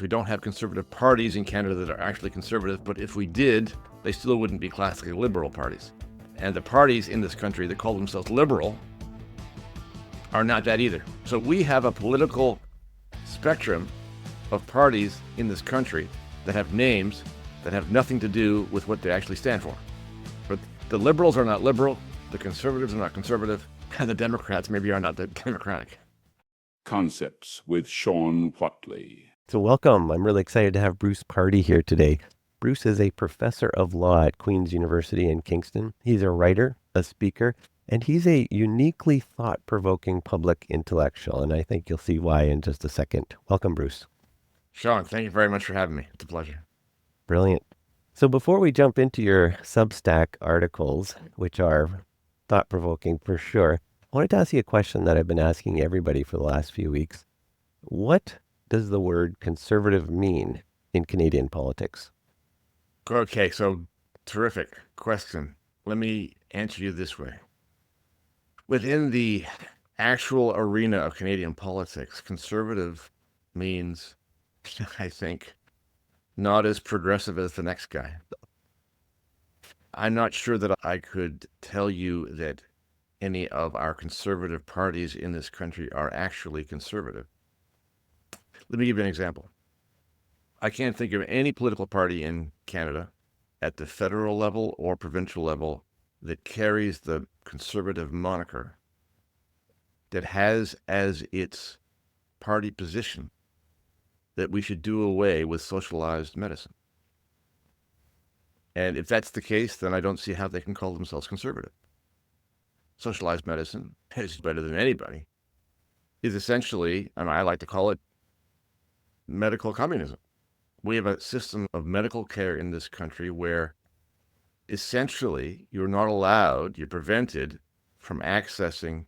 We don't have conservative parties in Canada that are actually conservative, but if we did, they still wouldn't be classically liberal parties. And the parties in this country that call themselves liberal are not that either. So we have a political spectrum of parties in this country that have names that have nothing to do with what they actually stand for. But the liberals are not liberal, the conservatives are not conservative, and the Democrats maybe are not democratic. Concepts with Shawn Whatley. So welcome. I'm really excited to have Bruce Pardy here today. Bruce is a professor of law at Queen's University in Kingston. He's a writer, a speaker, and he's a uniquely thought-provoking public intellectual, and I think you'll see why in just a second. Welcome, Bruce. Shawn, thank you very much for having me. It's a pleasure. Brilliant. So before we jump into your Substack articles, which are thought-provoking for sure, I wanted to ask you a question that I've been asking everybody for the last few weeks. What does the word conservative mean in Canadian politics? Okay, so terrific question. Let me answer you this way. Within the actual arena of Canadian politics, conservative means, I think, not as progressive as the next guy. I'm not sure that I could tell you that any of our conservative parties in this country are actually conservative. Let me give you an example. I can't think of any political party in Canada at the federal level or provincial level that carries the conservative moniker that has as its party position that we should do away with socialized medicine. And if that's the case, then I don't see how they can call themselves conservative. Socialized medicine is better than anybody, is essentially, and I like to call it, medical communism. We have a system of medical care in this country where essentially you're prevented from accessing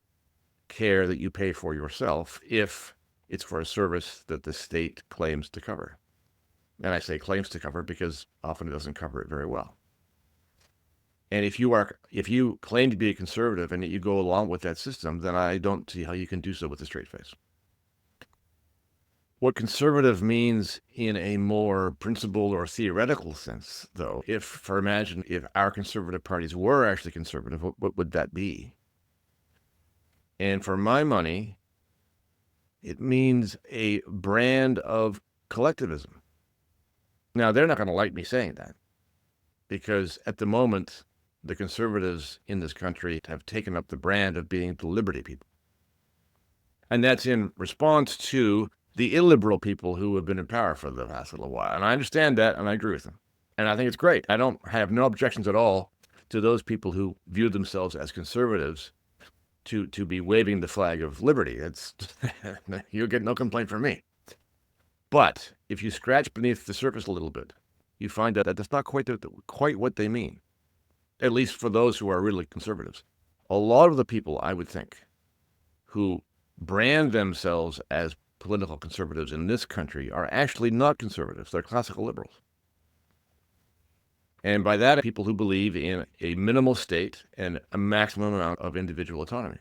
care that you pay for yourself if it's for a service that the state claims to cover. And I say claims to cover because often it doesn't cover it very well. And if you claim to be a conservative and you go along with that system, then I don't see how you can do so with a straight face. What conservative means in a more principled or theoretical sense, though, if our conservative parties were actually conservative, what would that be? And for my money, it means a brand of collectivism. Now, they're not going to like me saying that, because at the moment, the conservatives in this country have taken up the brand of being the liberty people. And that's in response to the illiberal people who have been in power for the past little while. And I understand that, and I agree with them. And I think it's great. I have no objections at all to those people who view themselves as conservatives to be waving the flag of liberty. You'll get no complaint from me. But if you scratch beneath the surface a little bit, you find that that's not quite what they mean, at least for those who are really conservatives. A lot of the people, I would think, who brand themselves as political conservatives in this country are actually not conservatives. They're classical liberals. And by that, people who believe in a minimal state and a maximum amount of individual autonomy.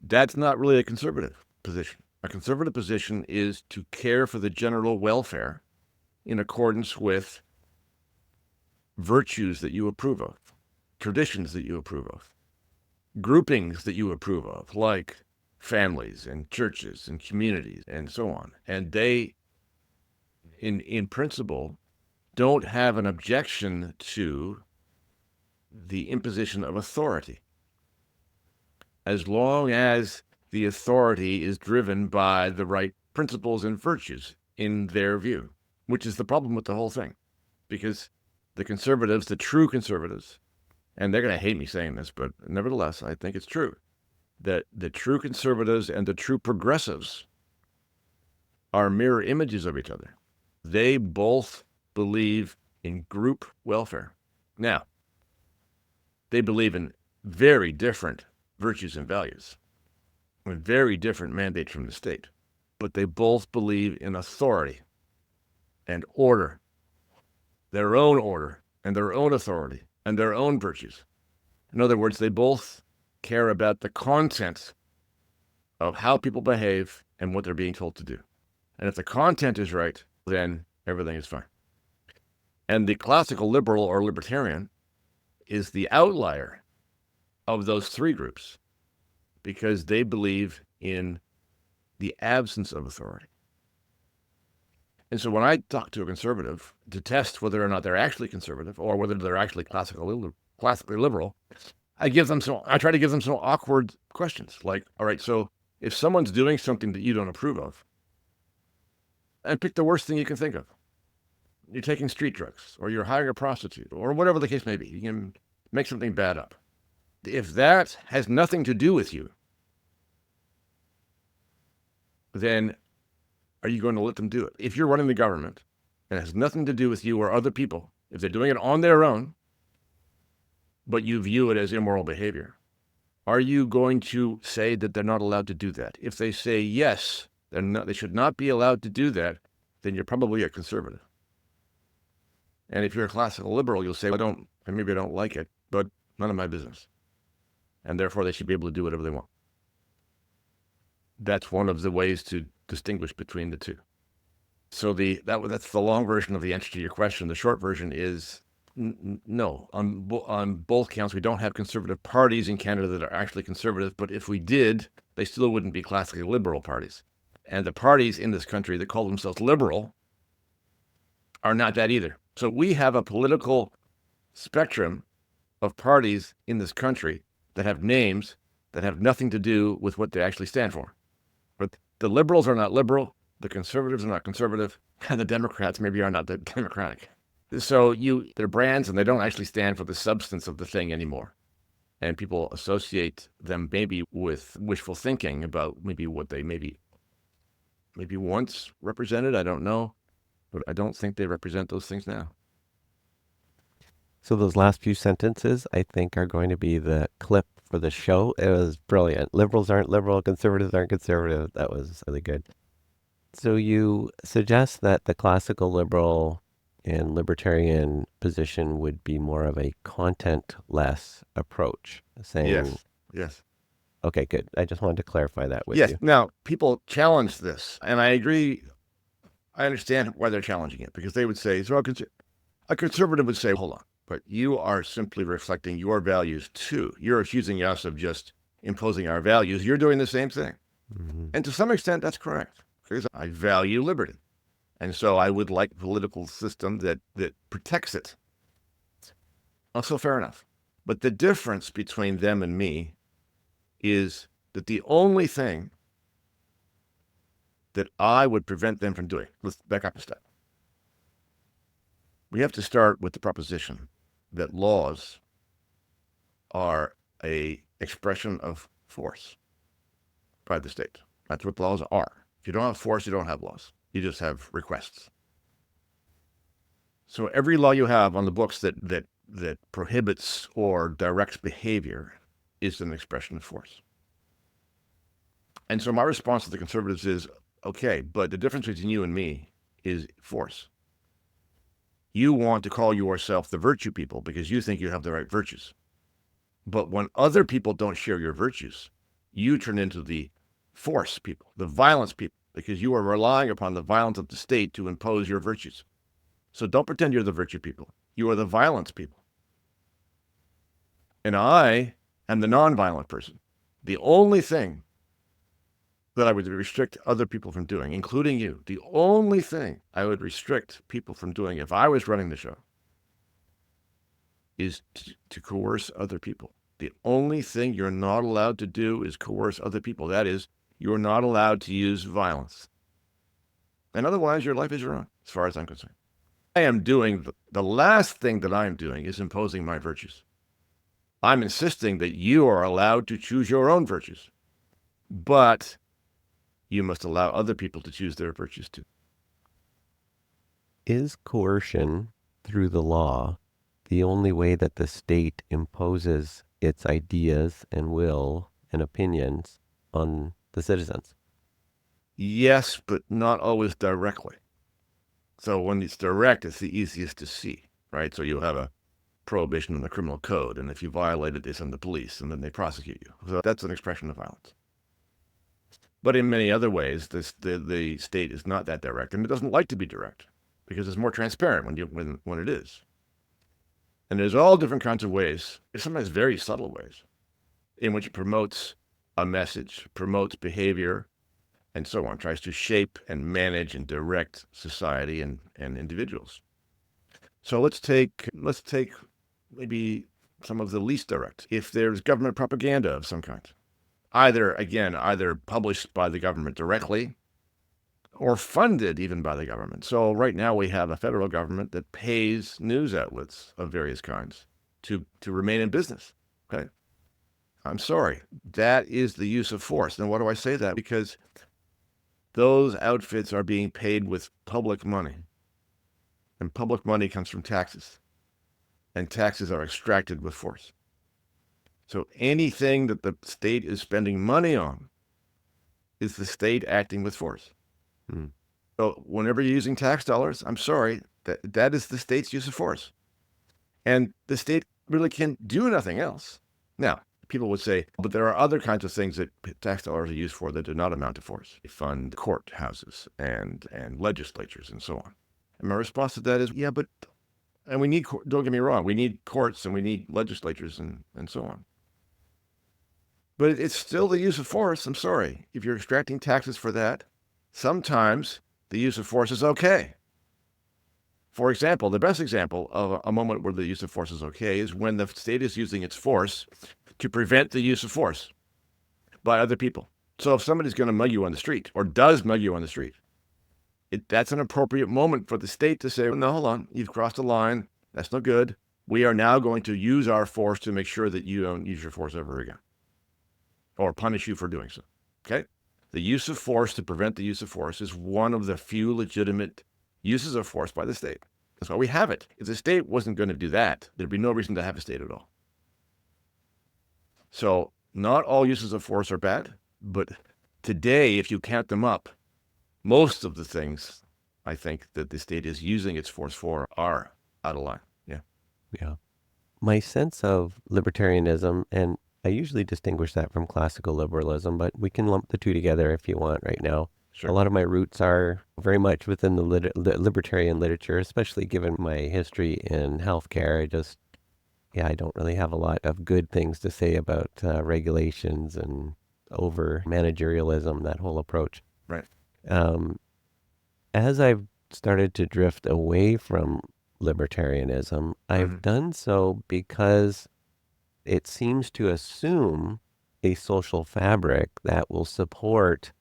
That's not really a conservative position. A conservative position is to care for the general welfare in accordance with virtues that you approve of, traditions that you approve of, groupings that you approve of, like families and churches and communities and so on. And they, in principle, don't have an objection to the imposition of authority, as long as the authority is driven by the right principles and virtues in their view, which is the problem with the whole thing. Because the conservatives, the true conservatives, and they're going to hate me saying this, but nevertheless, I think it's true, that the true conservatives and the true progressives are mirror images of each other. They both believe in group welfare. Now, they believe in very different virtues and values, with very different mandates from the state, but they both believe in authority and order, their own order and their own authority and their own virtues. In other words, they both care about the content of how people behave and what they're being told to do. And if the content is right, then everything is fine. And the classical liberal or libertarian is the outlier of those three groups because they believe in the absence of authority. And so when I talk to a conservative to test whether or not they're actually conservative or whether they're actually classically liberal, I try to give them some awkward questions like, all right, so if someone's doing something that you don't approve of, and pick the worst thing you can think of. You're taking street drugs, or you're hiring a prostitute, or whatever the case may be. You can make something bad up. If that has nothing to do with you, then are you going to let them do it? If you're running the government and it has nothing to do with you or other people, if they're doing it on their own, but you view it as immoral behavior, are you going to say that they're not allowed to do that? If they say yes, they should not be allowed to do that, then you're probably a conservative. And if you're a classical liberal, you'll say, maybe I don't like it, but none of my business. And therefore, they should be able to do whatever they want. That's one of the ways to distinguish between the two. So that's the long version of the answer to your question. The short version is no. On both counts, we don't have conservative parties in Canada that are actually conservative, but if we did, they still wouldn't be classically liberal parties. And the parties in this country that call themselves liberal are not that either. So we have a political spectrum of parties in this country that have names that have nothing to do with what they actually stand for. But the liberals are not liberal, the conservatives are not conservative, and the Democrats maybe are not democratic. So they're brands and they don't actually stand for the substance of the thing anymore. And people associate them maybe with wishful thinking about maybe what they maybe once represented, I don't know. But I don't think they represent those things now. So those last few sentences, I think, are going to be the clip for the show. It was brilliant. Liberals aren't liberal, conservatives aren't conservative. That was really good. So you suggest that the classical liberal and libertarian position would be more of a content-less approach, saying... Yes. Okay, good. I just wanted to clarify that with you. Yes. Now, people challenge this, and I agree. I understand why they're challenging it, because they would say, so a conservative would say, hold on, but you are simply reflecting your values too. You're accusing us of just imposing our values. You're doing the same thing. Mm-hmm. And to some extent, that's correct, because I value liberty. And so I would like a political system that protects it. Also, fair enough. But the difference between them and me is that the only thing that I would prevent them from doing. Let's back up a step. We have to start with the proposition that laws are an expression of force by the state. That's what laws are. If you don't have force, you don't have laws. You just have requests. So every law you have on the books that prohibits or directs behavior is an expression of force. And so my response to the conservatives is, okay, but the difference between you and me is force. You want to call yourself the virtue people because you think you have the right virtues. But when other people don't share your virtues, you turn into the force people, the violence people, because you are relying upon the violence of the state to impose your virtues. So don't pretend you're the virtue people. You are the violence people. And I am the nonviolent person. The only thing that I would restrict other people from doing, including you, the only thing I would restrict people from doing if I was running the show is to coerce other people. The only thing you're not allowed to do is coerce other people. That is, you're not allowed to use violence. And otherwise, your life is your own, as far as I'm concerned. I am doing, the last thing that I'm doing is imposing my virtues. I'm insisting that you are allowed to choose your own virtues. But you must allow other people to choose their virtues too. Is coercion through the law the only way that the state imposes its ideas and will and opinions on the citizens? Yes, but not always directly. So when it's direct, it's the easiest to see, right? So you have a prohibition in the criminal code, and if you violate it, they send the police, and then they prosecute you. So that's an expression of violence. But in many other ways, the state is not that direct, and it doesn't like to be direct because it's more transparent when it is. And there's all different kinds of ways, sometimes very subtle ways, in which it promotes a message, promotes behavior, and so on, tries to shape and manage and direct society and individuals. So let's take maybe some of the least direct. If there's government propaganda of some kind, either published by the government directly or funded even by the government. So right now we have a federal government that pays news outlets of various kinds to remain in business. Okay. I'm sorry. That is the use of force. And why do I say that? Because those outfits are being paid with public money. And public money comes from taxes. And taxes are extracted with force. So anything that the state is spending money on is the state acting with force. Hmm. So whenever you're using tax dollars, I'm sorry, that is the state's use of force. And the state really can do nothing else. Now, people would say, but there are other kinds of things that tax dollars are used for that do not amount to force. They fund courthouses and legislatures and so on. And my response to that is, yeah, but, and we need, don't get me wrong, we need courts and we need legislatures and so on. But it's still the use of force. I'm sorry. If you're extracting taxes for that, sometimes the use of force is okay. For example, the best example of a moment where the use of force is okay is when the state is using its force to prevent the use of force by other people. So if somebody's going to mug you on the street or does mug you on the street, that's an appropriate moment for the state to say, no, hold on, you've crossed a line. That's no good. We are now going to use our force to make sure that you don't use your force ever again or punish you for doing so. Okay? The use of force to prevent the use of force is one of the few legitimate uses of force by the state. That's why we have it. If the state wasn't going to do that, there'd be no reason to have a state at all. So not all uses of force are bad, but today, if you count them up, most of the things I think that the state is using its force for are out of line. Yeah. Yeah. My sense of libertarianism, and I usually distinguish that from classical liberalism, but we can lump the two together if you want right now. Sure. A lot of my roots are very much within the libertarian literature, especially given my history in healthcare. I don't really have a lot of good things to say about regulations and over managerialism, that whole approach. Right. As I've started to drift away from libertarianism, I've done so because it seems to assume a social fabric that will support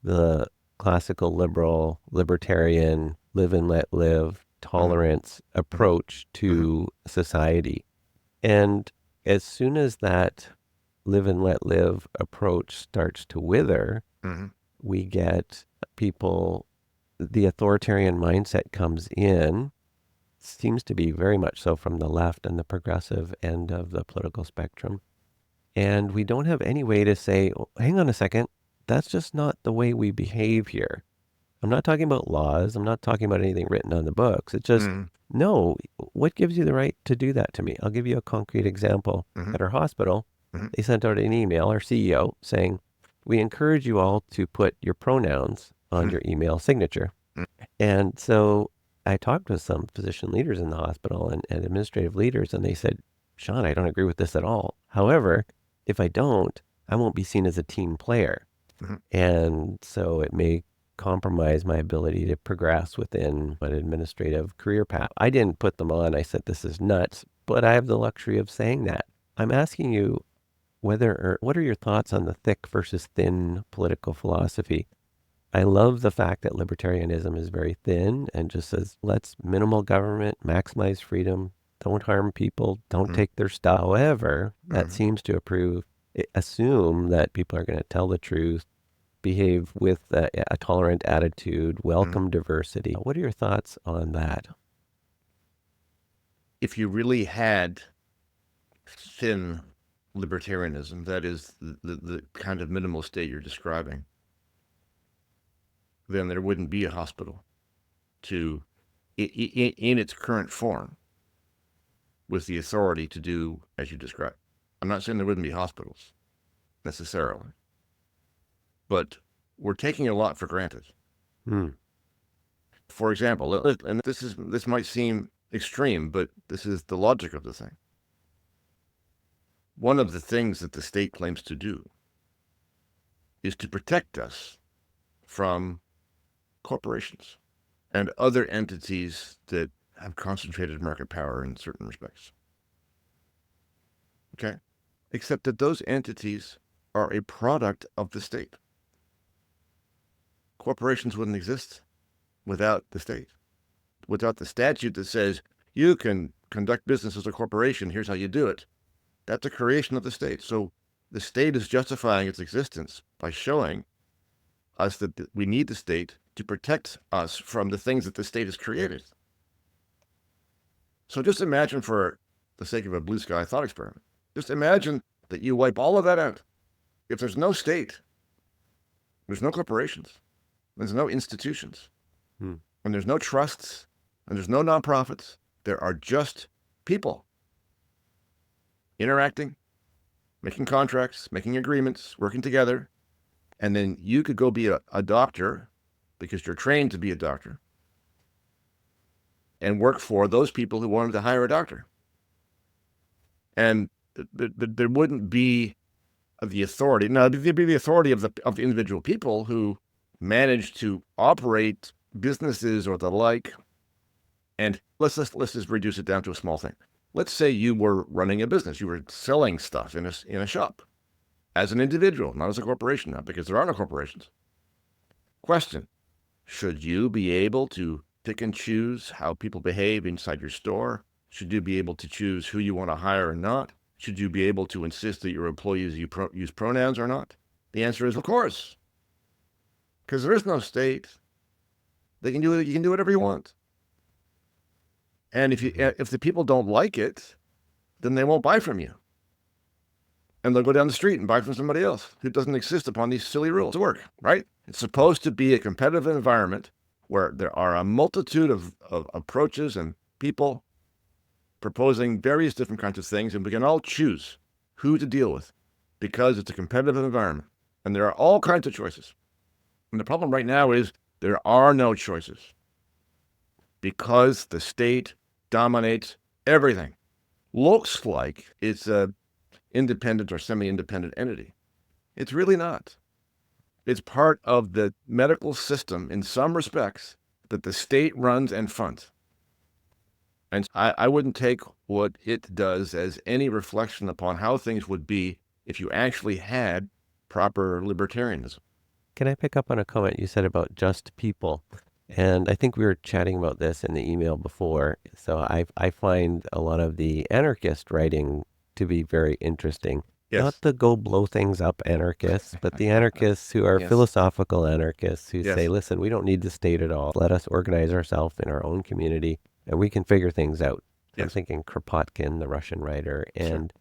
the classical liberal, libertarian, live and let live, tolerance approach to society. And as soon as that live and let live approach starts to wither, we get people, the authoritarian mindset comes in, seems to be very much so from the left and the progressive end of the political spectrum. And we don't have any way to say, oh, hang on a second, that's just not the way we behave here. I'm not talking about laws. I'm not talking about anything written on the books. It's just, no, what gives you the right to do that to me? I'll give you a concrete example. At our hospital, they sent out an email, our CEO, saying, we encourage you all to put your pronouns on your email signature. And so I talked with some physician leaders in the hospital and administrative leaders, and they said, Shawn, I don't agree with this at all. However, if I don't, I won't be seen as a team player. And so it may compromise my ability to progress within an administrative career path. I didn't put them on. I said, this is nuts, but I have the luxury of saying that. I'm asking you what are your thoughts on the thick versus thin political philosophy? I love the fact that libertarianism is very thin and just says, let's minimal government, maximize freedom, don't harm people, don't take their stuff. However, that seems to assume that people are going to tell the truth, behave with a tolerant attitude, welcome diversity. What are your thoughts on that? If you really had thin libertarianism, that is the kind of minimal state you're describing, then there wouldn't be a hospital in its current form with the authority to do as you described. I'm not saying there wouldn't be hospitals necessarily, but we're taking a lot for granted. Hmm. For example, and this might seem extreme, but this is the logic of the thing. One of the things that the state claims to do is to protect us from corporations and other entities that have concentrated market power in certain respects. Okay? Except that those entities are a product of the state. Corporations wouldn't exist without the state. Without the statute that says you can conduct business as a corporation, here's how you do it. That's a creation of the state. So the state is justifying its existence by showing us that we need the state to protect us from the things that the state has created. So just imagine, for the sake of a blue sky thought experiment, just imagine that you wipe all of that out. If there's no state, there's no corporations, there's no institutions, and there's no trusts, and there's no nonprofits. There are just people interacting, making contracts, making agreements, working together. And then you could go be a doctor because you're trained to be a doctor and work for those people who wanted to hire a doctor. And there wouldn't be the authority. Now, there'd be the authority of the individual people who manage to operate businesses or the like. And let's just reduce it down to a small thing. Let's say you were running a business. You were selling stuff in a shop as an individual, not as a corporation now, because there are no corporations. Question: should you be able to pick and choose how people behave inside your store? Should you be able to choose who you want to hire or not? Should you be able to insist that your employees use pronouns or not? The answer is, of course. Because there is no state. They can do it. You can do whatever you want. And if the people don't like it, then they won't buy from you. And they'll go down the street and buy from somebody else who doesn't exist upon these silly rules to work, right? It's supposed to be a competitive environment where there are a multitude of approaches and people proposing various different kinds of things, and we can all choose who to deal with because it's a competitive environment. And there are all kinds of choices. And the problem right now is there are no choices because the state dominates everything. Looks like it's a independent or semi-independent entity. It's really not. It's part of the medical system in some respects that the state runs and funds. And I wouldn't take what it does as any reflection upon how things would be if you actually had proper libertarianism. Can I pick up on a comment you said about just people? And I think we were chatting about this in the email before. So I find a lot of the anarchist writing to be very interesting. Yes. Not the go blow things up anarchists, but the anarchists who are Yes. philosophical anarchists who Yes. say, listen, we don't need the state at all. Let us organize ourselves in our own community and we can figure things out. I'm Yes. thinking Kropotkin, the Russian writer, Sure. and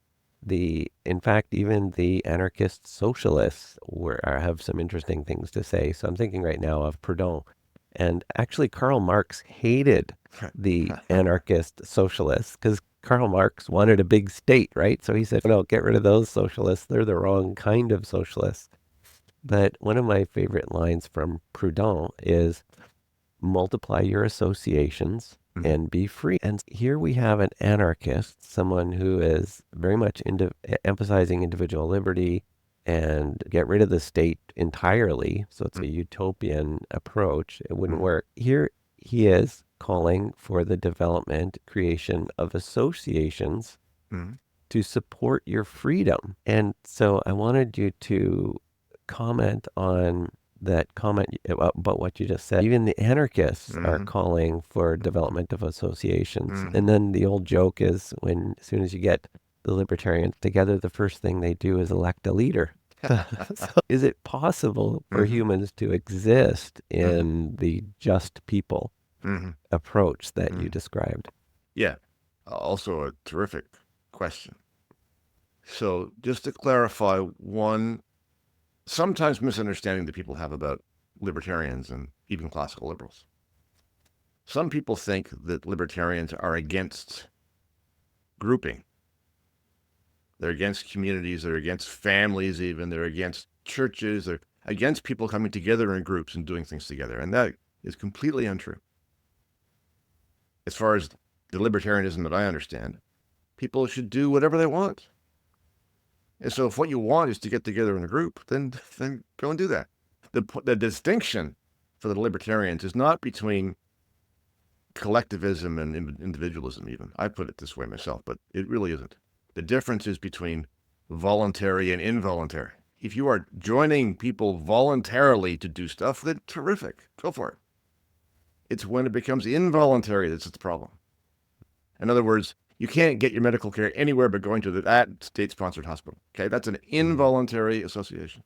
in fact, even the anarchist socialists have some interesting things to say. So I'm thinking right now of Proudhon. And actually, Karl Marx hated the anarchist socialists because Karl Marx wanted a big state, right? So he said, no, get rid of those socialists. They're the wrong kind of socialists. But one of my favorite lines from Proudhon is, multiply your associations and be free. And here we have an anarchist, someone who is very much emphasizing individual liberty and get rid of the state entirely. So it's a utopian approach. It wouldn't work. Here he is calling for the development, creation of associations to support your freedom. And so I wanted you to comment on that comment about what you just said. Even the anarchists are calling for development of associations. And then the old joke is as soon as you get the libertarians together, the first thing they do is elect a leader. So is it possible for humans to exist in the just people approach that you described? Yeah. Also a terrific question. So just to clarify one sometimes misunderstanding that people have about libertarians and even classical liberals. Some people think that libertarians are against grouping. They're against communities, they're against families even, they're against churches, against people coming together in groups and doing things together. And that is completely untrue. As far as the libertarianism that I understand, people should do whatever they want. And so if what you want is to get together in a group, then go and do that. The distinction for the libertarians is not between collectivism and individualism even. I put it this way myself, but it really isn't. The difference is between voluntary and involuntary. If you are joining people voluntarily to do stuff, then terrific. Go for it. It's when it becomes involuntary that's the problem. In other words, you can't get your medical care anywhere but going to that state-sponsored hospital. Okay, that's an involuntary association.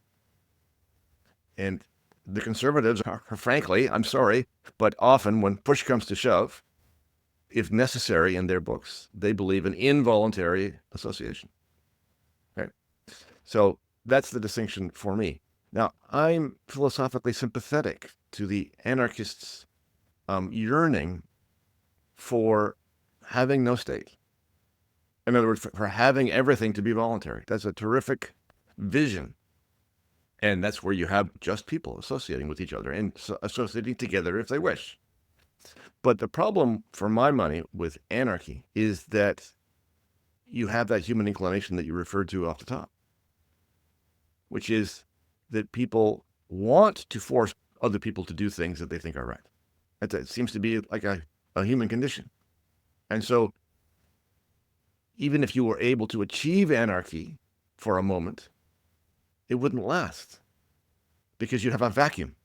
And the conservatives are, frankly, I'm sorry, but often when push comes to shove, if necessary in their books, they believe in involuntary association. Okay, so that's the distinction for me. Now, I'm philosophically sympathetic to the anarchists' yearning for having no state. In other words, for having everything to be voluntary. That's a terrific vision. And that's where you have just people associating with each other and associating together if they wish. But the problem, for my money, with anarchy is that you have that human inclination that you referred to off the top, which is that people want to force other people to do things that they think are right. It seems to be like a human condition. And so even if you were able to achieve anarchy for a moment, it wouldn't last because you'd have a vacuum.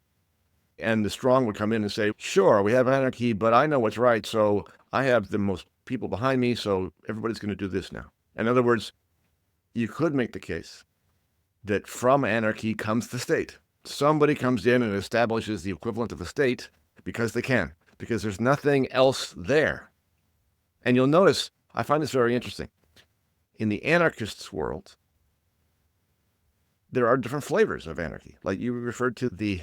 And the strong would come in and say, sure, we have anarchy, but I know what's right, so I have the most people behind me, so everybody's going to do this now. In other words, you could make the case that from anarchy comes the state. Somebody comes in and establishes the equivalent of the state because they can, because there's nothing else there. And you'll notice, I find this very interesting. In the anarchists' world, there are different flavors of anarchy. Like you referred to the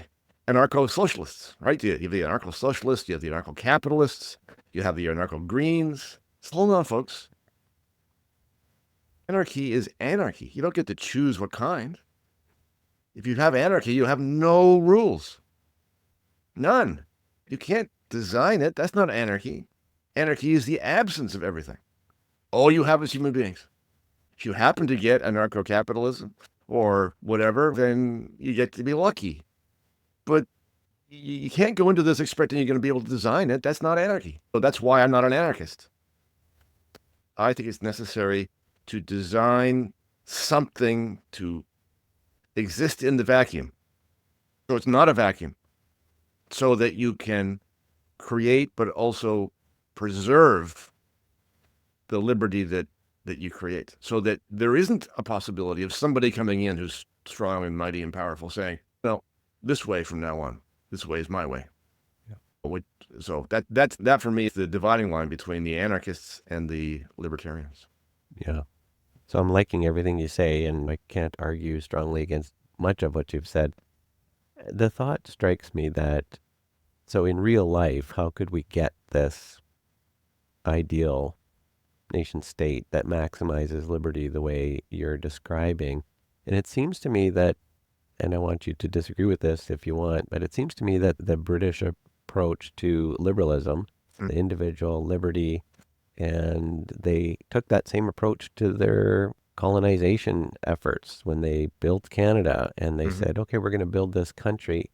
anarcho-socialists, right? You have the anarcho-socialists, you have the anarcho-capitalists, you have the anarcho-greens. So hold on, folks. Anarchy is anarchy. You don't get to choose what kind. If you have anarchy, you have no rules. None. You can't design it. That's not anarchy. Anarchy is the absence of everything. All you have is human beings. If you happen to get anarcho-capitalism or whatever, then you get to be lucky. But you can't go into this expecting you're going to be able to design it. That's not anarchy. So that's why I'm not an anarchist. I think it's necessary to design something to exist in the vacuum. So it's not a vacuum. So that you can create, but also preserve the liberty that you create. So that there isn't a possibility of somebody coming in who's strong and mighty and powerful saying, no, this way from now on. This way is my way. Yeah. So that for me is the dividing line between the anarchists and the libertarians. Yeah. So I'm liking everything you say, and I can't argue strongly against much of what you've said. The thought strikes me that, so in real life, how could we get this ideal nation state that maximizes liberty the way you're describing? And it seems to me that, and I want you to disagree with this if you want, but it seems to me that the British approach to liberalism, the individual liberty, and they took that same approach to their colonization efforts when they built Canada, and they said, okay, we're going to build this country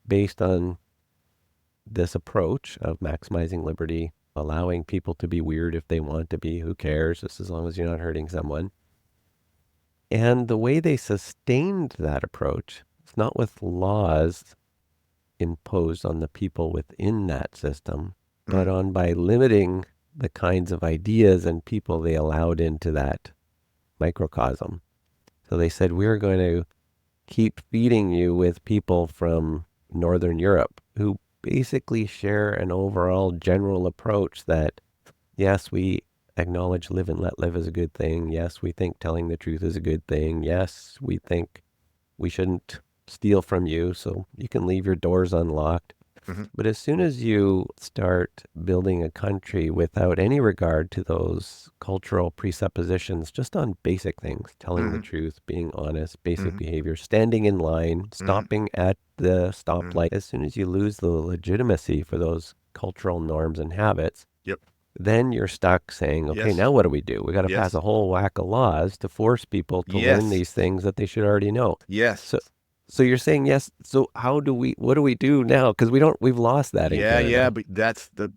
based on this approach of maximizing liberty, allowing people to be weird if they want to be, who cares, just as long as you're not hurting someone. And the way they sustained that approach, it's not with laws imposed on the people within that system, but on by limiting the kinds of ideas and people they allowed into that microcosm. So they said, we're going to keep feeding you with people from Northern Europe who basically share an overall general approach that, yes, we acknowledge live and let live is a good thing. Yes, we think telling the truth is a good thing. Yes, we think we shouldn't steal from you, so you can leave your doors unlocked. But as soon as you start building a country without any regard to those cultural presuppositions, just on basic things, telling the truth, being honest, basic behavior, standing in line, stopping at the stoplight, as soon as you lose the legitimacy for those cultural norms and habits, Yep. then you're stuck saying, okay, Yes. now what do we do? We got to pass Yes. a whole whack of laws to force people to learn Yes. these things that they should already know. Yes. So you're saying yes. So what do we do now? Because we've lost that in Canada. Yeah, but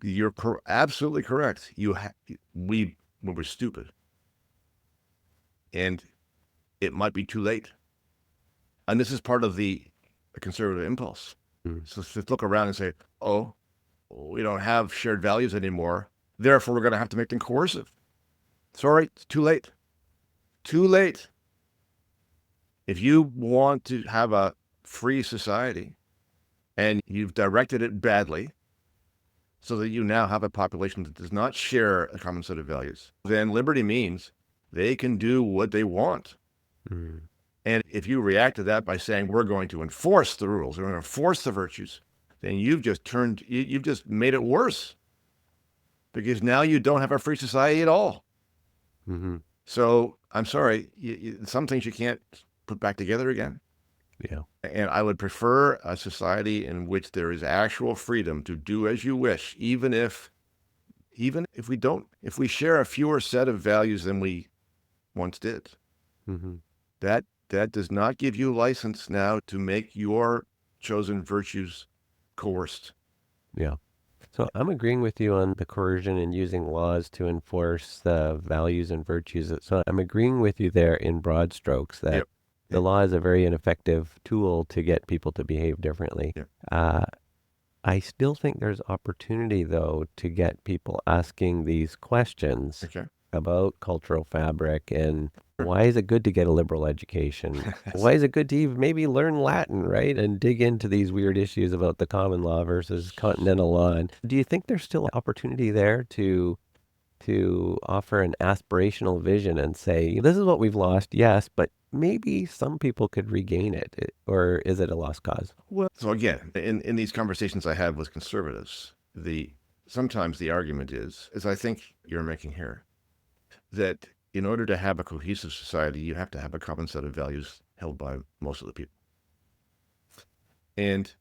you're absolutely correct. We were stupid, and it might be too late. And this is part of the conservative impulse. So to look around and say, oh, we don't have shared values anymore, therefore we're going to have to make them coercive. Sorry, it's too late. Too late. If you want to have a free society and you've directed it badly so that you now have a population that does not share a common set of values, then liberty means they can do what they want. And if you react to that by saying we're going to enforce the rules, we're going to enforce the virtues, then you've just made it worse, because now you don't have a free society at all. So I'm sorry, some things you can't put back together again. Yeah. And I would prefer a society in which there is actual freedom to do as you wish, even if we share a fewer set of values than we once did. That does not give you license now to make your chosen virtues coerced. Yeah. So I'm agreeing with you on the coercion and using laws to enforce the values and virtues. So I'm agreeing with you there in broad strokes that the law is a very ineffective tool to get people to behave differently. I still think there's opportunity, though, to get people asking these questions about cultural fabric and why is it good to get a liberal education? Why is it good to even maybe learn Latin, right? And dig into these weird issues about the common law versus continental law. And do you think there's still opportunity there to offer an aspirational vision and say, this is what we've lost, yes, but maybe some people could regain it, or is it a lost cause? Well, so again, in these conversations I have with conservatives, sometimes the argument is, as I think you're making here, that in order to have a cohesive society, you have to have a common set of values held by most of the people. And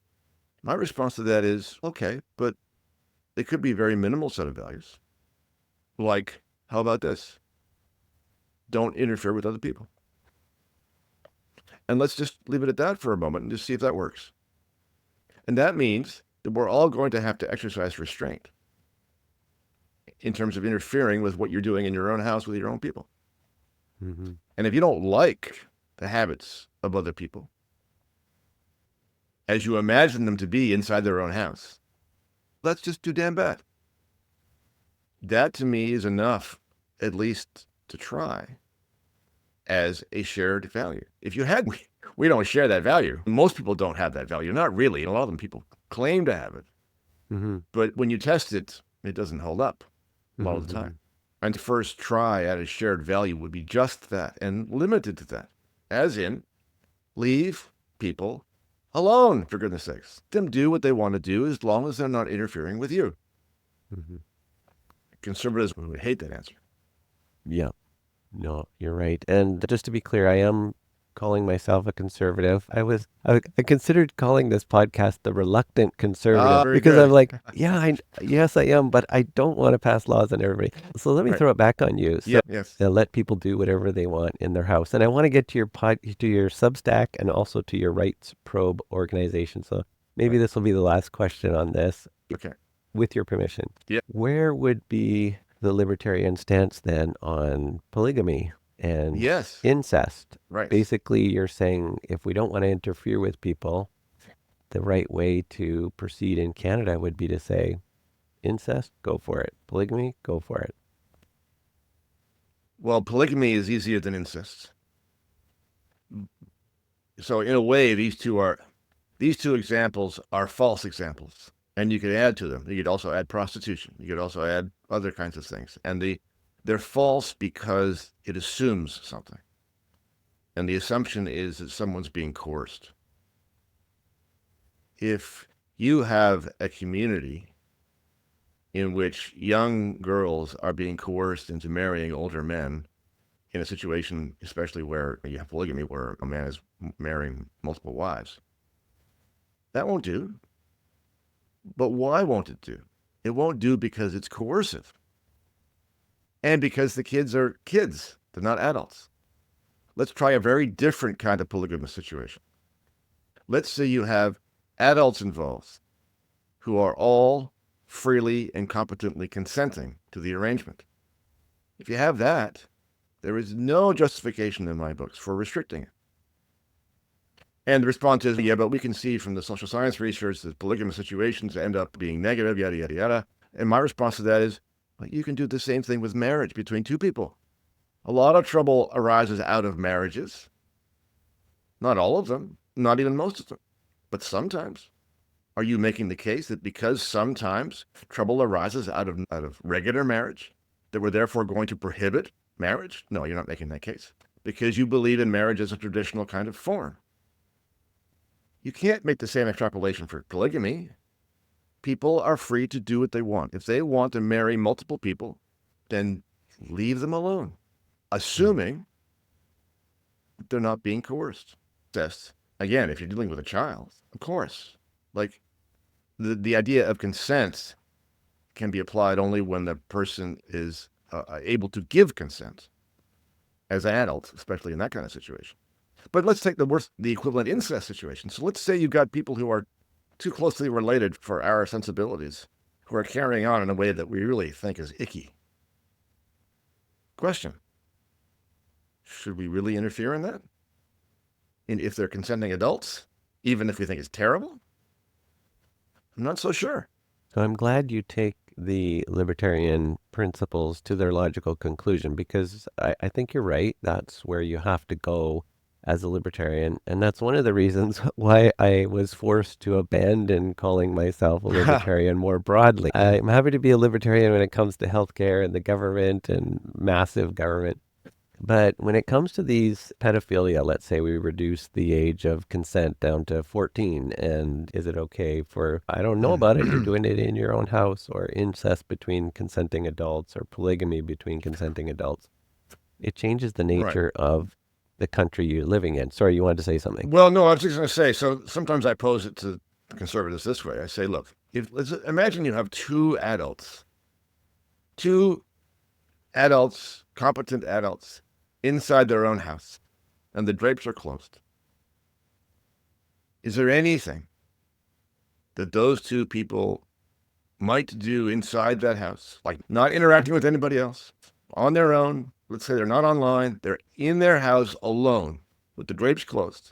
my response to that is, okay, but it could be a very minimal set of values. Like, how about this? Don't interfere with other people. And let's just leave it at that for a moment and just see if that works. And that means that we're all going to have to exercise restraint in terms of interfering with what you're doing in your own house with your own people. And if you don't like the habits of other people as you imagine them to be inside their own house, that's just too damn bad. That to me is enough, at least to try, as a shared value. If you had, we don't share that value. Most people don't have that value. Not really. A lot of them people claim to have it. But when you test it, it doesn't hold up a lot of the time. And to first try at a shared value would be just that and limited to that. As in, leave people alone, for goodness sakes. Let them do what they want to do as long as they're not interfering with you. Conservatives would hate that answer. Yeah. No, you're right. And just to be clear, I am calling myself a conservative. I considered calling this podcast the Reluctant Conservative because good. I'm like, yes, I am, but I don't want to pass laws on everybody. So let me throw it back on you. So let people do whatever they want in their house. And I want to get to your Substack and also to your Rights Probe organization. So maybe this will be the last question on this. Okay. With your permission. Where would be the libertarian stance then on polygamy and incest? Right. Basically, you're saying if we don't want to interfere with people, the right way to proceed in Canada would be to say, incest, go for it. Polygamy, go for it. Well, polygamy is easier than incest. So in a way, these two examples are false examples. And you could add to them. You could also add prostitution. You could also add other kinds of things. And they're false because it assumes something. And the assumption is that someone's being coerced. If you have a community in which young girls are being coerced into marrying older men in a situation, especially where you have polygamy, where a man is marrying multiple wives. That won't do. But why won't it do? It won't do because it's coercive. And because the kids are kids. They're not adults. Let's try a very different kind of polygamous situation. Let's say you have adults involved who are all freely and competently consenting to the arrangement. If you have that, there is no justification in my books for restricting it. And the response is, yeah, but we can see from the social science research that polygamous situations end up being negative, yada, yada, yada. And my response to that is, well, you can do the same thing with marriage between two people. A lot of trouble arises out of marriages. Not all of them, not even most of them, but sometimes. Are you making the case that because sometimes trouble arises out of regular marriage, that we're therefore going to prohibit marriage? No, you're not making that case. Because you believe in marriage as a traditional kind of form. You can't make the same extrapolation for polygamy. People are free to do what they want. If they want to marry multiple people, then leave them alone, assuming they're not being coerced. Again, if you're dealing with a child, of course, like the idea of consent can be applied only when the person is able to give consent as an adult, especially in that kind of situation. But let's take the equivalent incest situation. So let's say you've got people who are too closely related for our sensibilities, who are carrying on in a way that we really think is icky. Question: should we really interfere in that? And if they're consenting adults, even if we think it's terrible? I'm not so sure. So I'm glad you take the libertarian principles to their logical conclusion, because I think you're right. That's where you have to go as a libertarian. And that's one of the reasons why I was forced to abandon calling myself a libertarian more broadly. I'm happy to be a libertarian when it comes to healthcare and the government and massive government. But when it comes to these pedophilia, let's say we reduce the age of consent down to 14, and is it okay for, I don't know about it, you're doing it in your own house, or incest between consenting adults, or polygamy between consenting adults? It changes the nature of the country you're living in. Sorry, you wanted to say something? Well, no, I was just going to say, so sometimes I pose it to conservatives this way. I say, look, let's imagine you have two adults, competent adults, inside their own house, and the drapes are closed. Is there anything that those two people might do inside that house, like not interacting with anybody else, on their own? Let's say they're not online, they're in their house alone, with the drapes closed,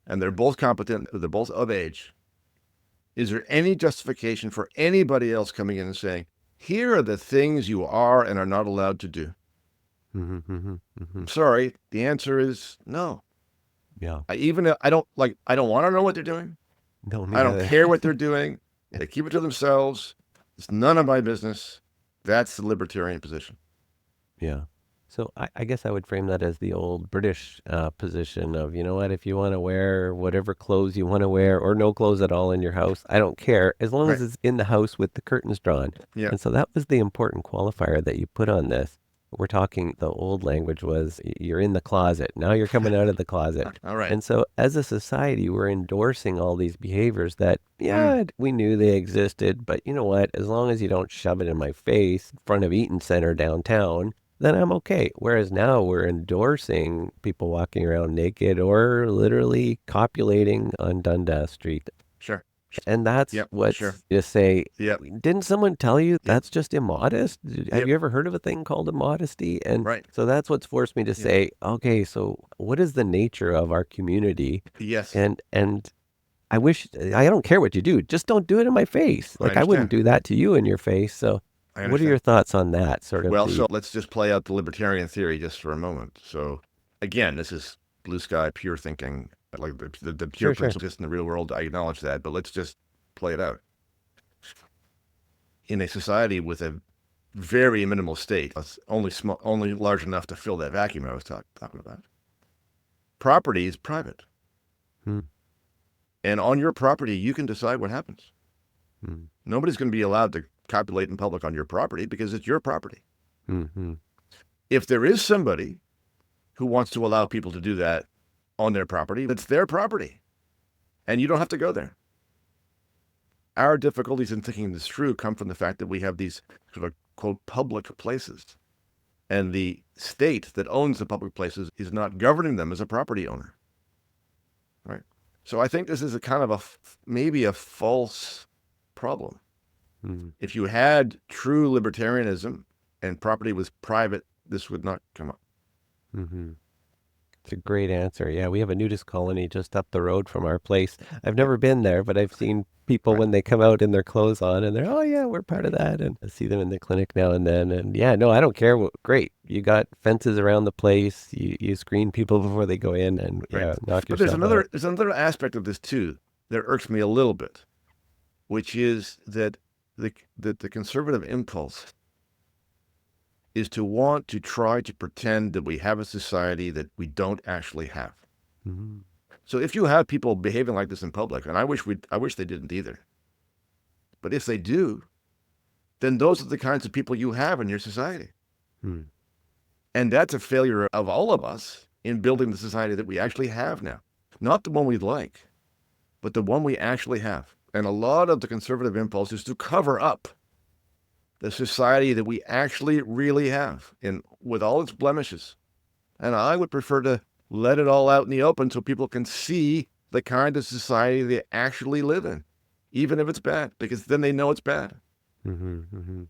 and they're both competent, they're both of age. Is there any justification for anybody else coming in and saying, here are the things you are and are not allowed to do? Sorry, the answer is no. Yeah. I don't want to know what they're doing. No, I don't care what they're doing. They keep it to themselves. It's none of my business. That's the libertarian position. Yeah. So I guess I would frame that as the old British position of, you know what, if you want to wear whatever clothes you want to wear, or no clothes at all in your house, I don't care, as long as it's in the house with the curtains drawn. Yeah. And so that was the important qualifier that you put on this. We're talking, the old language was, you're in the closet. Now you're coming out of the closet. All right. And so as a society, we're endorsing all these behaviors that, we knew they existed, but you know what? As long as you don't shove it in my face in front of Eaton Center downtown, then I'm okay. Whereas now we're endorsing people walking around naked or literally copulating on Dundas Street. Sure. And that's you say, didn't someone tell you that's just immodest? Have you ever heard of a thing called immodesty? And so that's what's forced me to say, okay, so what is the nature of our community? Yes. And I don't care what you do. Just don't do it in my face. Like I wouldn't do that to you in your face. So what are your thoughts on that sort of? Well, so let's just play out the libertarian theory just for a moment. So again, this is blue sky, pure thinking. Like the pure principle exists in the real world, I acknowledge that, but let's just play it out. In a society with a very minimal state, only large enough to fill that vacuum I was talking about, property is private. And on your property, you can decide what happens. Mm. Nobody's going to be allowed to copulate in public on your property because it's your property. Mm-hmm. If there is somebody who wants to allow people to do that on their property, it's their property. And you don't have to go there. Our difficulties in thinking this through come from the fact that we have these sort of, quote, public places. And the state that owns the public places is not governing them as a property owner. Right? So I think this is a kind of maybe a false problem. Mm-hmm. If you had true libertarianism and property was private, this would not come up. Mm-hmm. It's a great answer. Yeah, we have a nudist colony just up the road from our place. I've never been there, but I've seen people when they come out in their clothes on and they're, oh yeah, we're part of that. And I see them in the clinic now and then. And yeah, no, I don't care. Great. You got fences around the place. You screen people before they go in and knock But yourself out. there's another aspect of this too that irks me a little bit, which is that the conservative impulse is to want to try to pretend that we have a society that we don't actually have. Mm-hmm. So if you have people behaving like this in public, and I wish they didn't either, but if they do, then those are the kinds of people you have in your society. Mm. And that's a failure of all of us in building the society that we actually have now. Not the one we'd like, but the one we actually have. And a lot of the conservative impulse is to cover up the society that we actually really have, with all its blemishes. And I would prefer to let it all out in the open so people can see the kind of society they actually live in, even if it's bad, because then they know it's bad. Mm-hmm, mm-hmm.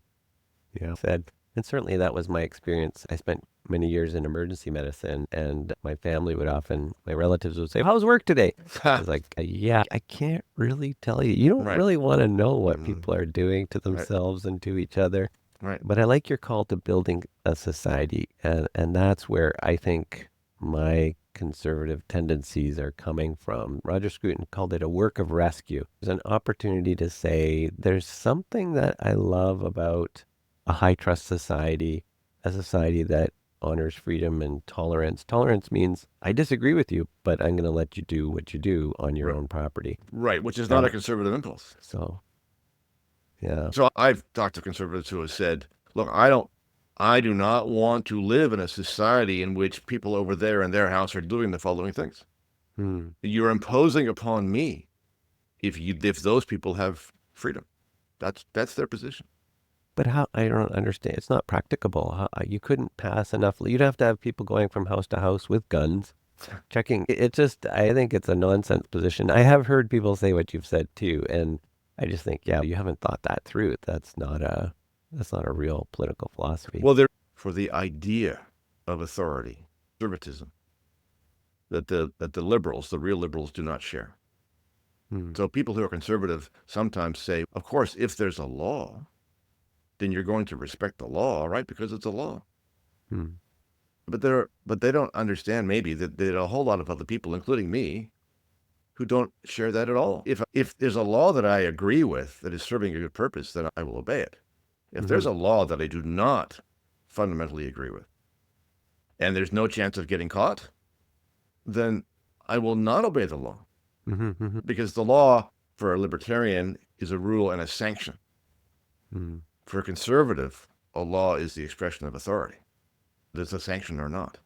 Yeah, said. And certainly that was my experience. I spent many years in emergency medicine, and my family would often, my relatives would say, how's work today? I was like, yeah, I can't really tell you. You don't really want to know what people are doing to themselves and to each other. Right. But I like your call to building a society. And that's where I think my conservative tendencies are coming from. Roger Scruton called it a work of rescue. There's an opportunity to say there's something that I love about a high trust society, a society that honors freedom and tolerance. Tolerance means I disagree with you, but I'm going to let you do what you do on your own property. Right, which is not a conservative impulse. So, yeah. So I've talked to conservatives who have said, look, I do not want to live in a society in which people over there in their house are doing the following things. You're imposing upon me if those people have freedom. That's their position. But how? I don't understand. It's not practicable. You couldn't pass enough. You'd have to have people going from house to house with guns, checking. It just, I think it's a nonsense position. I have heard people say what you've said too, and I just think, yeah, you haven't thought that through. That's not a real political philosophy. Well, they're for the idea of authority, conservatism, that the liberals, the real liberals, do not share. So people who are conservative sometimes say, of course, if there's a law, then you're going to respect the law, right? Because it's a law. But they don't understand maybe that there are a whole lot of other people, including me, who don't share that at all. If there's a law that I agree with that is serving a good purpose, then I will obey it. If there's a law that I do not fundamentally agree with, and there's no chance of getting caught, then I will not obey the law. Because the law for a libertarian is a rule and a sanction. For a conservative, a law is the expression of authority. There's a sanction or not.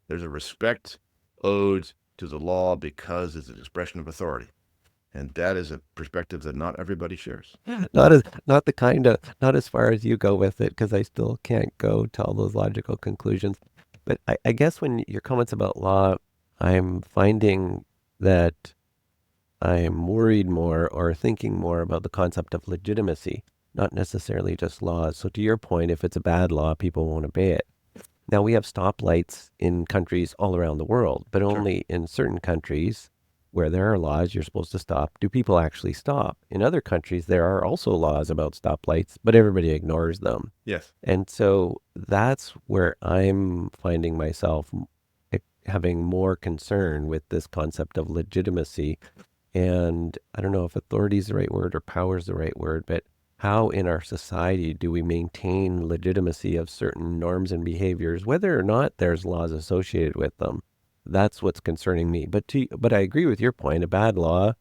There's a respect owed to the law because it's an expression of authority. And that is a perspective that not everybody shares. Not as far as you go with it, because I still can't go to all those logical conclusions. But I guess when your comments about law, I'm finding that I'm worried more or thinking more about the concept of legitimacy, not necessarily just laws. So to your point, if it's a bad law, people won't obey it. Now, we have stoplights in countries all around the world, but only in certain countries where there are laws you're supposed to stop, do people actually stop. In other countries, there are also laws about stoplights, but everybody ignores them. Yes. And so that's where I'm finding myself having more concern with this concept of legitimacy. And I don't know if authority is the right word or power is the right word, but how in our society do we maintain legitimacy of certain norms and behaviors, whether or not there's laws associated with them? That's what's concerning me. But I agree with your point. A bad law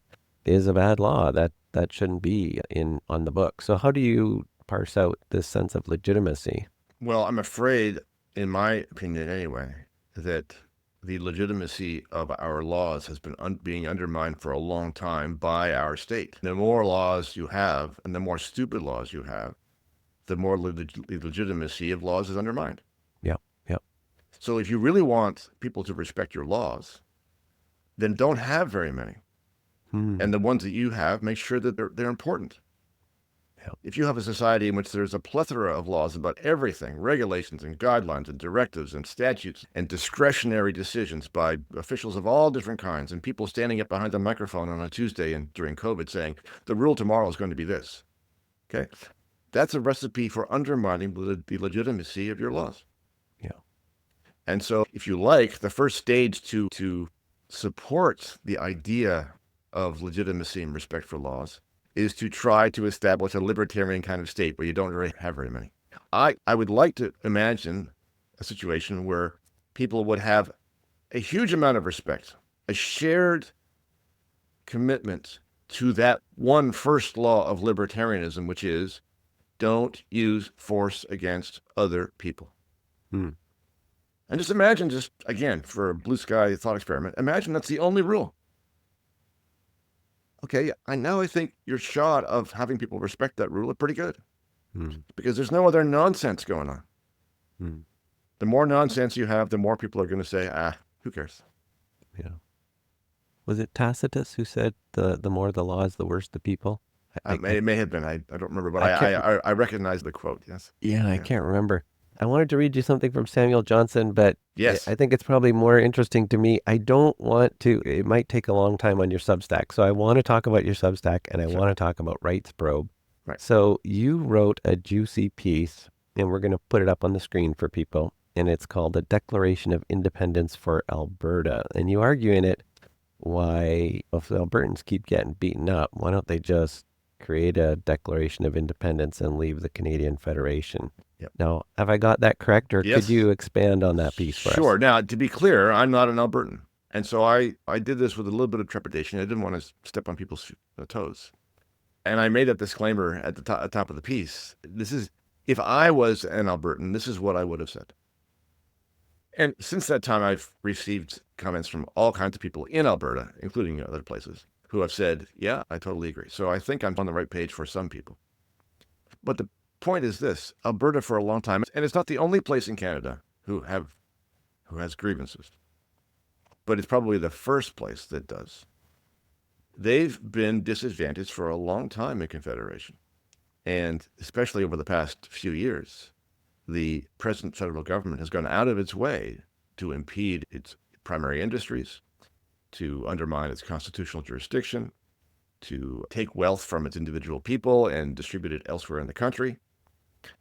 is a bad law. That shouldn't be on the book. So how do you parse out this sense of legitimacy? Well, I'm afraid, in my opinion anyway, that the legitimacy of our laws has been being undermined for a long time by our state. The more laws you have and the more stupid laws you have, the more the legitimacy of laws is undermined. Yep, yep. So if you really want people to respect your laws, then don't have very many. And the ones that you have, make sure that they're important. Yep. If you have a society in which there's a plethora of laws about everything, regulations and guidelines and directives and statutes and discretionary decisions by officials of all different kinds, and people standing up behind the microphone on a Tuesday and during COVID saying, the rule tomorrow is going to be this, okay? That's a recipe for undermining the legitimacy of your laws. Yeah. And so if you like, the first stage to support the idea of legitimacy and respect for laws is to try to establish a libertarian kind of state where you don't really have very many. I would like to imagine a situation where people would have a huge amount of respect, a shared commitment to that one first law of libertarianism, which is don't use force against other people. And just imagine, just again, for a blue sky thought experiment, imagine that's the only rule. Okay, I think your shot of having people respect that rule are pretty good because there's no other nonsense going on. The more nonsense you have, the more people are going to say, who cares? Yeah. Was it Tacitus who said the more the laws, the worse the people? It may have been. I don't remember, but I recognize the quote, yes. Yeah, I can't remember. I wanted to read you something from Samuel Johnson, but yes, I think it's probably more interesting to me. I don't want to, it might take a long time on your Substack. So I want to talk about your Substack and I want to talk about Rights Probe. Right. So you wrote a juicy piece and we're going to put it up on the screen for people. And it's called A Declaration of Independence for Alberta. And you argue in it why, if the Albertans keep getting beaten up, why don't they just create a Declaration of Independence and leave the Canadian Federation? Yep. Now, have I got that correct, or yes. could you expand on that piece for us? Sure. Now, to be clear, I'm not an Albertan. And so I did this with a little bit of trepidation. I didn't want to step on people's toes. And I made that disclaimer at the top of the piece. This is, if I was an Albertan, this is what I would have said. And since that time, I've received comments from all kinds of people in Alberta, including other places, who have said, yeah, I totally agree. So I think I'm on the right page for some people. But the point is this: Alberta for a long time, and it's not the only place in Canada who has grievances, but it's probably the first place that does. They've been disadvantaged for a long time in Confederation, and especially over the past few years, the present federal government has gone out of its way to impede its primary industries, to undermine its constitutional jurisdiction, to take wealth from its individual people and distribute it elsewhere in the country.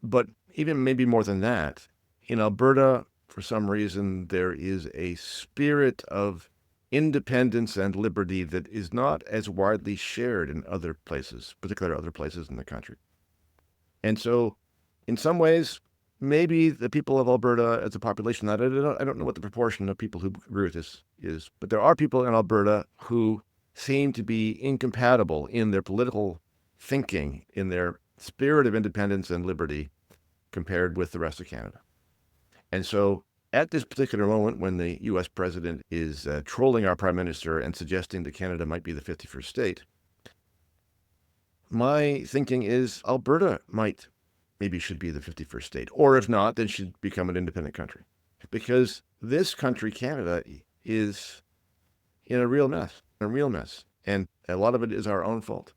But even maybe more than that, in Alberta, for some reason, there is a spirit of independence and liberty that is not as widely shared in other places, particularly other places in the country. And so, in some ways, maybe the people of Alberta as a population, I don't know what the proportion of people who agree with this is, but there are people in Alberta who seem to be incompatible in their political thinking, in their spirit of independence and liberty compared with the rest of Canada. And so at this particular moment, when the U.S. president is trolling our prime minister and suggesting that Canada might be the 51st state, my thinking is Alberta maybe should be the 51st state, or if not, then should become an independent country. Because this country, Canada, is in a real mess, and a lot of it is our own fault.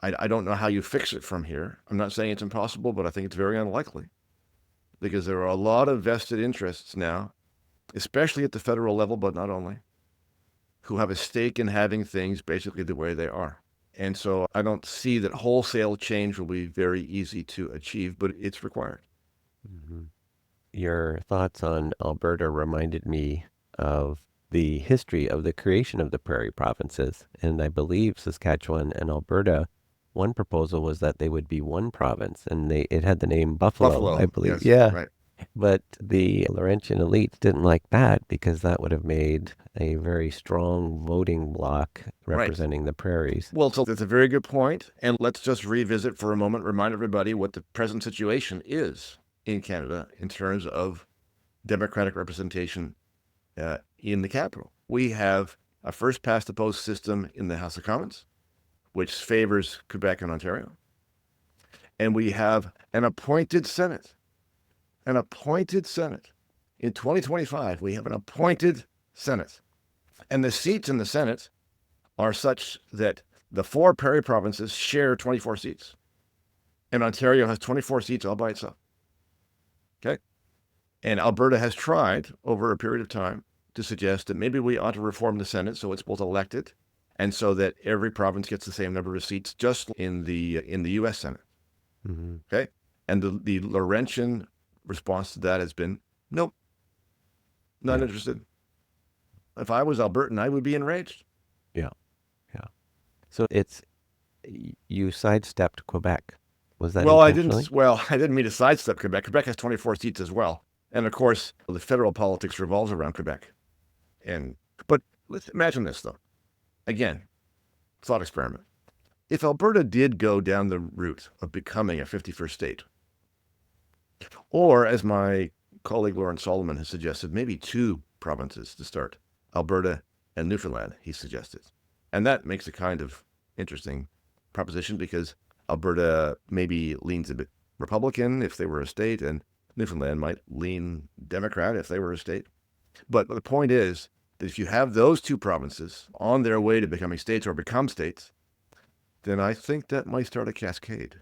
I don't know how you fix it from here. I'm not saying it's impossible, but I think it's very unlikely, because there are a lot of vested interests now, especially at the federal level, but not only, who have a stake in having things basically the way they are. And so I don't see that wholesale change will be very easy to achieve, but it's required. Mm-hmm. Your thoughts on Alberta reminded me of the history of the creation of the prairie provinces. And I believe Saskatchewan and Alberta, one proposal was that they would be one province, and it had the name Buffalo, I believe. Yes, yeah. right. But the Laurentian elites didn't like that because that would have made a very strong voting bloc Right. representing the prairies. Well, so that's a very good point. And let's just revisit for a moment, remind everybody what the present situation is in Canada in terms of democratic representation in the capital. We have a first past the post system in the House of Commons, which favors Quebec and Ontario. And we have an appointed Senate. An appointed Senate. In 2025, we have an appointed Senate. And the seats in the Senate are such that the 4 prairie provinces share 24 seats. And Ontario has 24 seats all by itself. Okay? And Alberta has tried over a period of time to suggest that maybe we ought to reform the Senate so it's both elected and so that every province gets the same number of seats, just in the U.S. Senate. Mm-hmm. Okay? And the Laurentian response to that has been, nope, not interested. If I was Albertan, I would be enraged. Yeah. So you sidestepped Quebec. Was that intentionally? I didn't mean to sidestep Quebec. Quebec has 24 seats as well. And of course, the federal politics revolves around Quebec. But let's imagine this, though. Again, thought experiment. If Alberta did go down the route of becoming a 51st state, or as my colleague Lawrence Solomon has suggested, maybe 2 provinces to start, Alberta and Newfoundland, he suggested. And that makes a kind of interesting proposition because Alberta maybe leans a bit Republican if they were a state, and Newfoundland might lean Democrat if they were a state. But the point is that if you have those 2 provinces on their way to becoming states or become states, then I think that might start a cascade.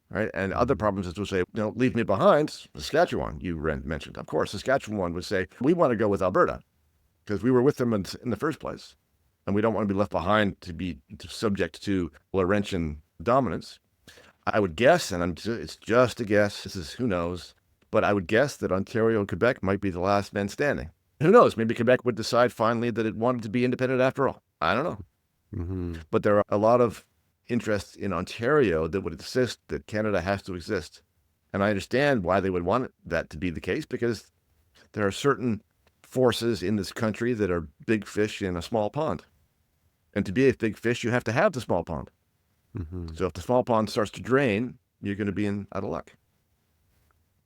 Right? And other provinces will say, leave me behind. Saskatchewan, you mentioned. Of course, Saskatchewan would say, we want to go with Alberta because we were with them in the first place. And we don't want to be left behind to be subject to Laurentian dominance. I would guess, and it's just a guess, who knows, but I would guess that Ontario and Quebec might be the last men standing. Who knows? Maybe Quebec would decide finally that it wanted to be independent after all. I don't know. Mm-hmm. But there are a lot of interests in Ontario that would insist that Canada has to exist. And I understand why they would want that to be the case, because there are certain forces in this country that are big fish in a small pond. And to be a big fish, you have to have the small pond. Mm-hmm. So if the small pond starts to drain, you're going to be out of luck.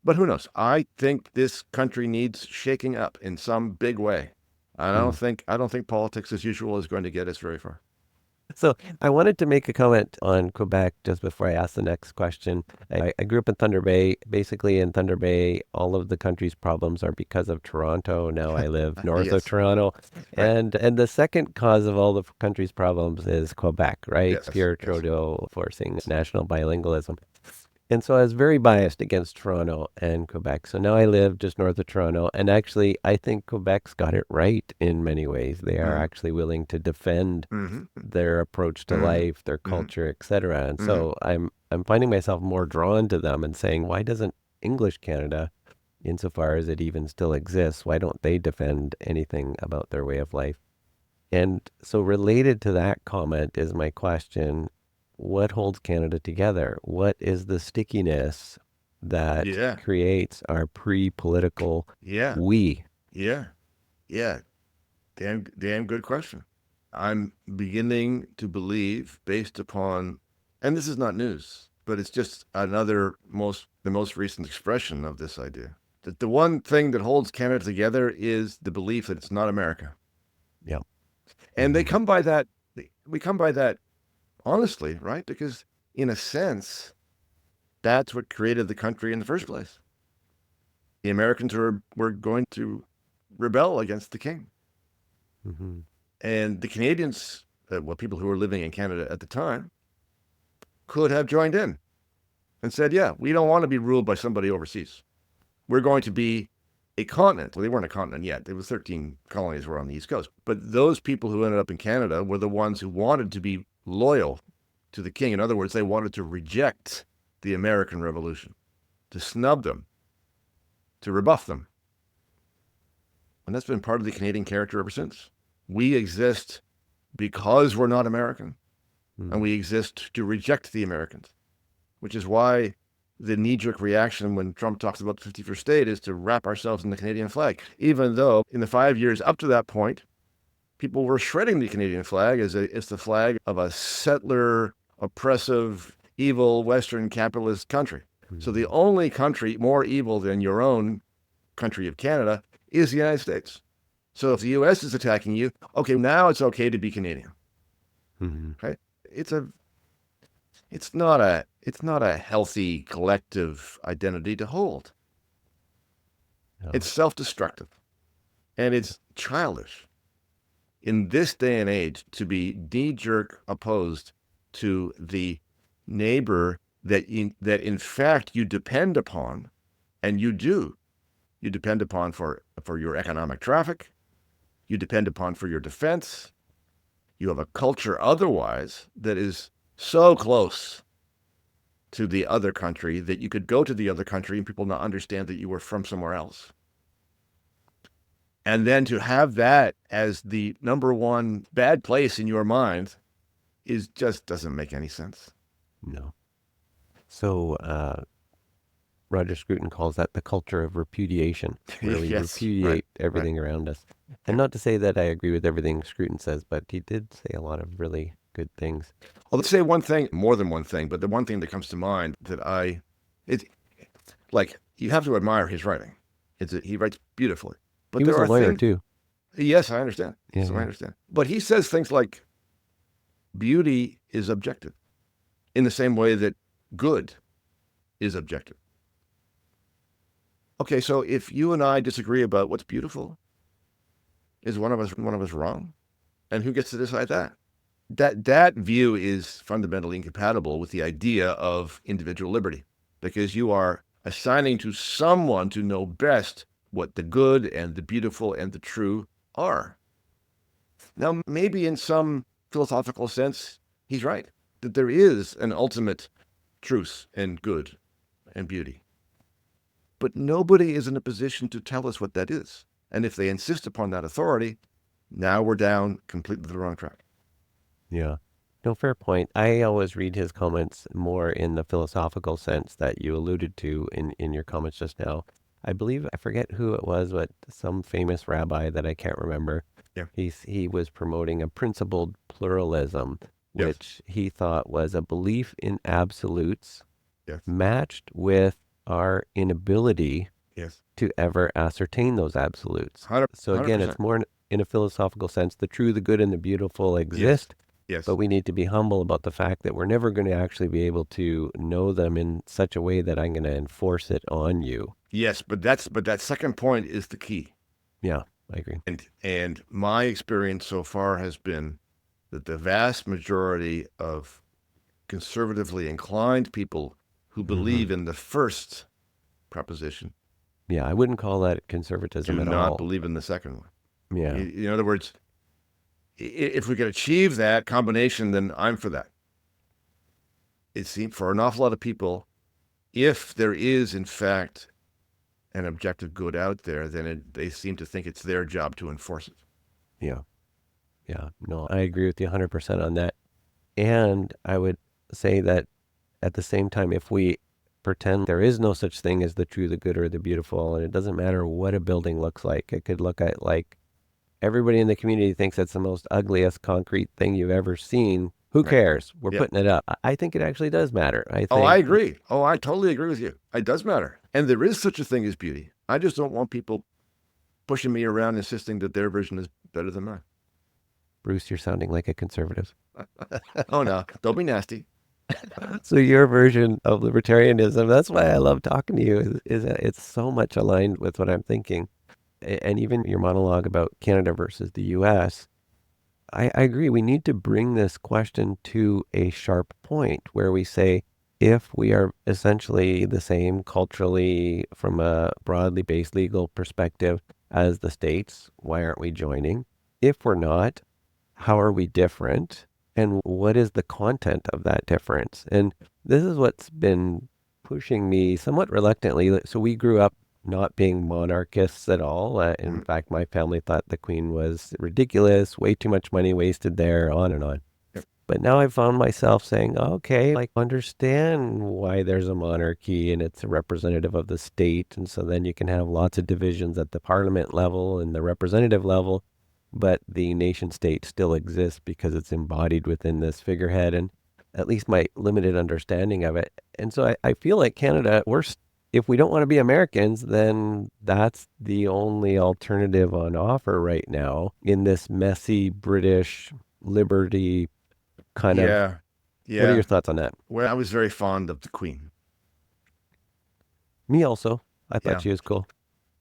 But who knows? I think this country needs shaking up in some big way. I don't think politics as usual is going to get us very far. So I wanted to make a comment on Quebec just before I ask the next question. I grew up in Thunder Bay. Basically, in Thunder Bay, all of the country's problems are because of Toronto. Now I live north of Yes. Toronto. Right. And the second cause of all the country's problems is Quebec, right? Yes, Pierre yes. Trudeau forcing national bilingualism. And so I was very biased against Toronto and Quebec. So now I live just north of Toronto. And actually, I think Quebec's got it right in many ways. They are actually willing to defend Mm-hmm. their approach to Mhm. life, their culture, etc. And so I'm finding myself more drawn to them and saying, why doesn't English Canada, insofar as it even still exists, why don't they defend anything about their way of life? And so related to that comment is my question, what holds Canada together? What is the stickiness that Yeah. creates our pre-political Yeah. we? Yeah. Damn good question. I'm beginning to believe, based upon, and this is not news, but it's just the most recent expression of this idea, that the one thing that holds Canada together is the belief that it's not America. Yeah. And we come by that honestly, right? Because in a sense, that's what created the country in the first place. The Americans were going to rebel against the king. Mm-hmm. And the Canadians, people who were living in Canada at the time, could have joined in and said, yeah, we don't want to be ruled by somebody overseas. We're going to be a continent. Well, they weren't a continent yet. There were 13 colonies were on the East Coast. But those people who ended up in Canada were the ones who wanted to be loyal to the king. In other words, they wanted to reject the American Revolution, to snub them, to rebuff them. And that's been part of the Canadian character ever since. We exist because we're not American, and we exist to reject the Americans, which is why the knee-jerk reaction when Trump talks about the 51st state is to wrap ourselves in the Canadian flag, even though in the 5 years up to that point, people were shredding the Canadian flag as it's the flag of a settler, oppressive, evil, Western capitalist country. So the only country more evil than your own country of Canada is the United States. So if the U.S. is attacking you, okay, now it's okay to be Canadian. Okay, it's not a healthy collective identity to hold. No. It's self-destructive, and it's childish in this day and age to be knee-jerk opposed to the neighbor that in fact you depend upon, and you depend upon for your economic traffic, you depend upon for your defense. You have a culture otherwise that is so close to the other country that you could go to the other country and people not understand that you were from somewhere else. And then to have that as the number one bad place in your mind just doesn't make any sense. No. So Roger Scruton calls that the culture of repudiation, where we repudiate everything around us. And not to say that I agree with everything Scruton says, but he did say a lot of really good things. Well, let's say one thing, more than one thing, but the one thing that comes to mind that you have to admire his writing. He writes beautifully. But He was a lawyer too. Yes, I understand. Yeah, I understand. But he says things like beauty is objective in the same way that good is objective. Okay, so if you and I disagree about what's beautiful, is one of us wrong? And who gets to decide that? That view is fundamentally incompatible with the idea of individual liberty, because you are assigning to someone to know best what the good and the beautiful and the true are. Now, maybe in some philosophical sense, he's right, that there is an ultimate truth and good and beauty. But nobody is in a position to tell us what that is. And if they insist upon that authority, now we're down completely the wrong track. Yeah. No, fair point. I always read his comments more in the philosophical sense that you alluded to in your comments just now. I believe, I forget who it was, but some famous rabbi that I can't remember. Yeah. He was promoting a principled pluralism, which he thought was a belief in absolutes matched with our inability to ever ascertain those absolutes. 100%. So again, it's more in a philosophical sense, the true, the good, and the beautiful exist. Yes. But we need to be humble about the fact that we're never going to actually be able to know them in such a way that I'm going to enforce it on you. Yes, but that second point is the key. Yeah, I agree. And my experience so far has been that the vast majority of conservatively inclined people who believe in the first proposition, yeah, I wouldn't call that conservatism do at not all. believe in the second one. Yeah. In other words, if we could achieve that combination, then I'm for that. It seems for an awful lot of people, if there is in fact an objective good out there, then they seem to think it's their job to enforce it. Yeah. Yeah. No, I agree with you 100% on that. And I would say that at the same time, if we pretend there is no such thing as the true, the good, or the beautiful, and it doesn't matter what a building looks like, it could look at like everybody in the community thinks it's the most ugliest concrete thing you've ever seen. Who cares? We're putting it up. I think it actually does matter. I agree. Oh, I totally agree with you. It does matter. And there is such a thing as beauty. I just don't want people pushing me around insisting that their version is better than mine. Bruce, you're sounding like a conservative. Oh, no. Don't be nasty. So your version of libertarianism, that's why I love talking to you, is that it's so much aligned with what I'm thinking. And even your monologue about Canada versus the U.S., I agree. We need to bring this question to a sharp point where we say, if we are essentially the same culturally from a broadly based legal perspective as the states, why aren't we joining? If we're not, how are we different? And what is the content of that difference? And this is what's been pushing me somewhat reluctantly. So we grew up not being monarchists at all. In fact, my family thought the Queen was ridiculous, way too much money wasted there, on and on. Yep. But now I've found myself saying, okay, I understand why there's a monarchy and it's a representative of the state. And so then you can have lots of divisions at the parliament level and the representative level, but the nation state still exists because it's embodied within this figurehead, and at least my limited understanding of it. And so I feel like Canada, if we don't want to be Americans, then that's the only alternative on offer right now in this messy British liberty kind of. Yeah. What are Yeah. your thoughts on that? Well, I was very fond of the Queen. Me also. I thought Yeah. she was cool.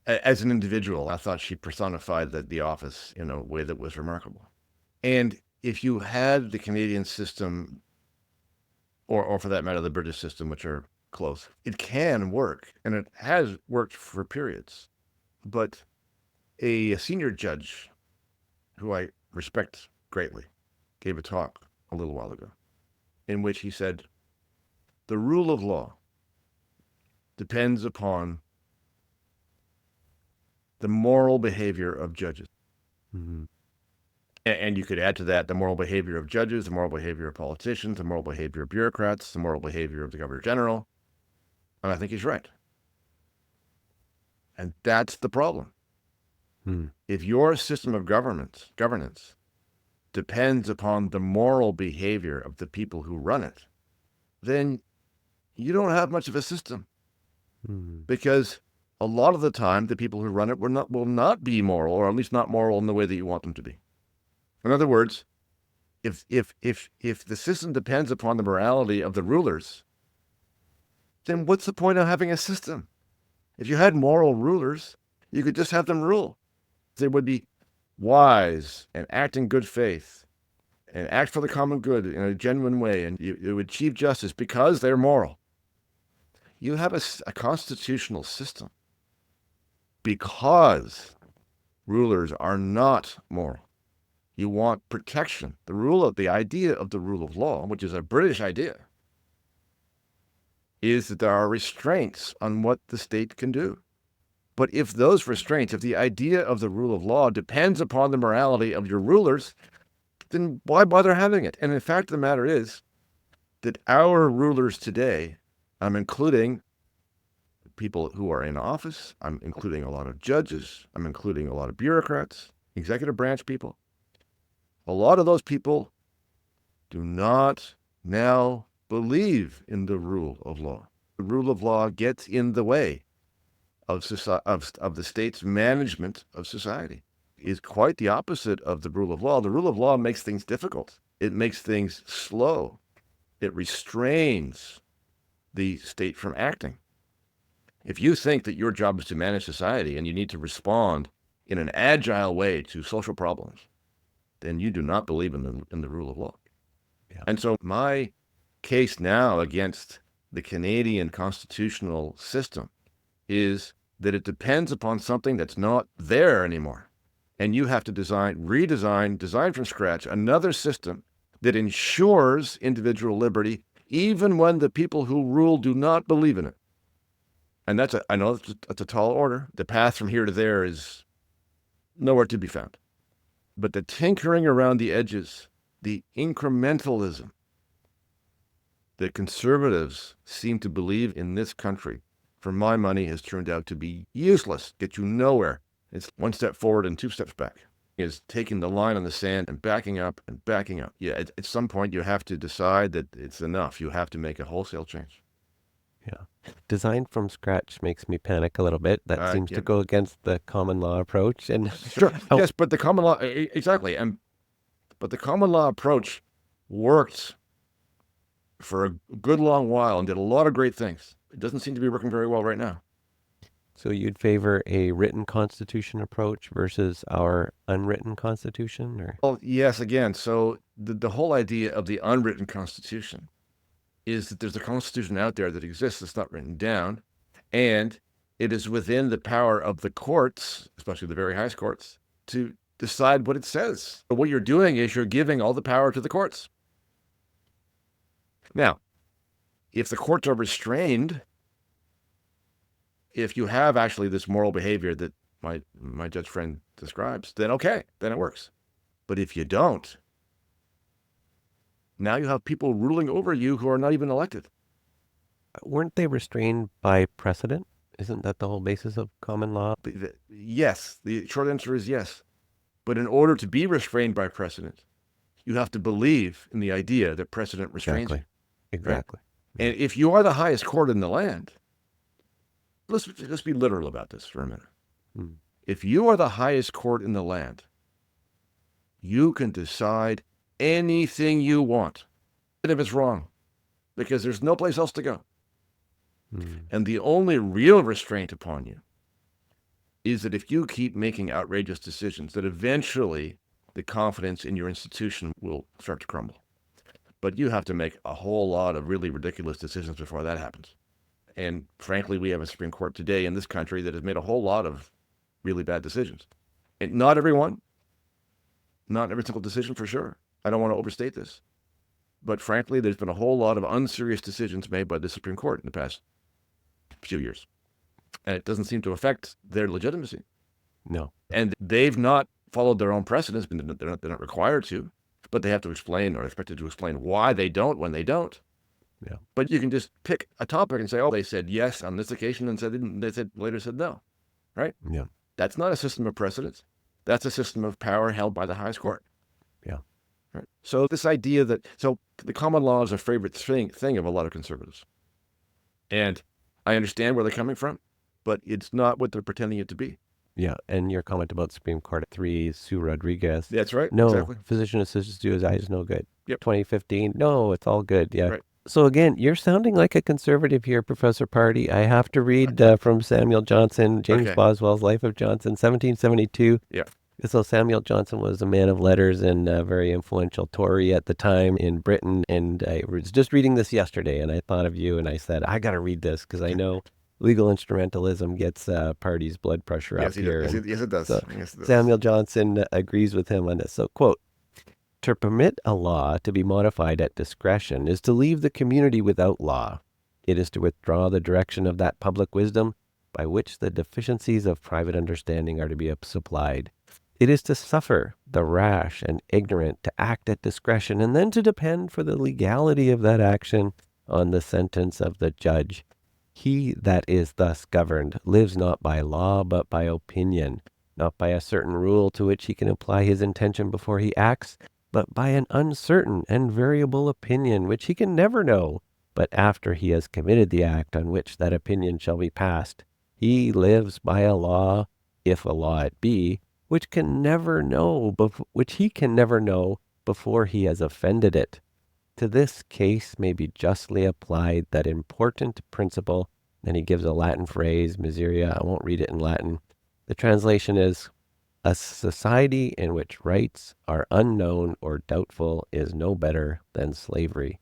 As an individual, I thought she personified the office in a way that was remarkable. And if you had the Canadian system, or for that matter, the British system, which are close, it can work, and it has worked for periods. But a senior judge, who I respect greatly, gave a talk a little while ago in which he said, the rule of law depends upon the moral behavior of judges. Mm-hmm. And you could add to that the moral behavior of judges, the moral behavior of politicians, the moral behavior of bureaucrats, the moral behavior of the Governor General. And I think he's right. And that's the problem. If your system of governance depends upon the moral behavior of the people who run it, then you don't have much of a system. Because a lot of the time, the people who run it will not be moral, or at least not moral in the way that you want them to be. In other words, if the system depends upon the morality of the rulers, then what's the point of having a system? If you had moral rulers, you could just have them rule. They would be wise and act in good faith and act for the common good in a genuine way, and you would achieve justice because they're moral. You have a constitutional system because rulers are not moral. You want protection. The idea of the rule of law, which is a British idea, is that there are restraints on what the state can do. But if those restraints, if the idea of the rule of law depends upon the morality of your rulers, then why bother having it? And in fact, the matter is that our rulers today, I'm including people who are in office, I'm including a lot of judges, I'm including a lot of bureaucrats, executive branch people. A lot of those people do not now believe in the rule of law. The rule of law gets in the way of the state's management of society. Is quite the opposite of the rule of law. The rule of law makes things difficult. It makes things slow. It restrains the state from acting. If you think that your job is to manage society and you need to respond in an agile way to social problems, then you do not believe in the rule of law. Yeah. And so my case now against the Canadian constitutional system is that it depends upon something that's not there anymore. And you have to design from scratch another system that ensures individual liberty, even when the people who rule do not believe in it. And I know that's a tall order. The path from here to there is nowhere to be found. But the tinkering around the edges, the incrementalism that conservatives seem to believe in this country, for my money, has turned out to be useless, get you nowhere. It's one step forward and two steps back. Is taking the line on the sand and backing up and backing up. Yeah, at some point you have to decide that it's enough. You have to make a wholesale change. Yeah. Design from scratch makes me panic a little bit. That seems to go against the common law approach. And sure, yes, but the common law, exactly. But the common law approach worked for a good long while and did a lot of great things. It doesn't seem to be working very well right now. So you'd favor a written constitution approach versus our unwritten constitution? Or? Well, yes, again, so the whole idea of the unwritten constitution is that there's a constitution out there that exists that's not written down, and it is within the power of the courts, especially the very highest courts, to decide what it says. But what you're doing is you're giving all the power to the courts. Now, if the courts are restrained, if you have actually this moral behavior that my judge friend describes, then okay, then it works. But if you don't, Now you have people ruling over you who are not even elected. Weren't they restrained by precedent? Isn't that the whole basis of common law? Yes, the short answer is yes. But in order to be restrained by precedent, you have to believe in the idea that precedent restrains you. Exactly. Right? And if you are the highest court in the land, let's be literal about this for a minute. Hmm. If you are the highest court in the land, you can decide anything you want, even if it's wrong, because there's no place else to go. Hmm. And the only real restraint upon you is that if you keep making outrageous decisions, that eventually the confidence in your institution will start to crumble. But you have to make a whole lot of really ridiculous decisions before that happens. And frankly, we have a Supreme Court today in this country that has made a whole lot of really bad decisions. And not everyone, not every single decision for sure. I don't want to overstate this. But frankly, there's been a whole lot of unserious decisions made by the Supreme Court in the past few years. And it doesn't seem to affect their legitimacy. No. And they've not followed their own precedents, but they're not required to. But they have to explain or expected to explain why they don't when they don't. Yeah. But you can just pick a topic and say, oh, they said yes on this occasion and later said no. Right? Yeah. That's not a system of precedence. That's a system of power held by the highest court. Yeah. Right? So this idea that, so the common law is a favorite thing of a lot of conservatives. And I understand where they're coming from, but it's not what they're pretending it to be. Yeah. And your comment about Supreme Court 3, Sue Rodriguez. That's right. No, Exactly. physician assistants do his eyes no good. Yep. 2015. No, it's all good. Yeah. Right. So again, you're sounding like a conservative here, Professor Pardy. I have to read from Samuel Johnson, James Okay. Boswell's Life of Johnson, 1772. Yeah. So Samuel Johnson was a man of letters and a very influential Tory at the time in Britain. And I was just reading this yesterday, and I thought of you, and I said, I got to read this because I know legal instrumentalism gets Pardy's blood pressure up here. Yes, it does. So Yes, it does. Samuel Johnson agrees with him on this. So, quote, to permit a law to be modified at discretion is to leave the community without law. It is to withdraw the direction of that public wisdom by which the deficiencies of private understanding are to be supplied. It is to suffer the rash and ignorant to act at discretion and then to depend for the legality of that action on the sentence of the judge. He that is thus governed lives not by law but by opinion, not by a certain rule to which he can apply his intention before he acts, but by an uncertain and variable opinion which he can never know, but after he has committed the act on which that opinion shall be passed. He lives by a law, if a law it be, which he can never know before he has offended it. To this case may be justly applied that important principle. Then he gives a Latin phrase, miseria. I won't read it in Latin. The translation is, a society in which rights are unknown or doubtful is no better than slavery.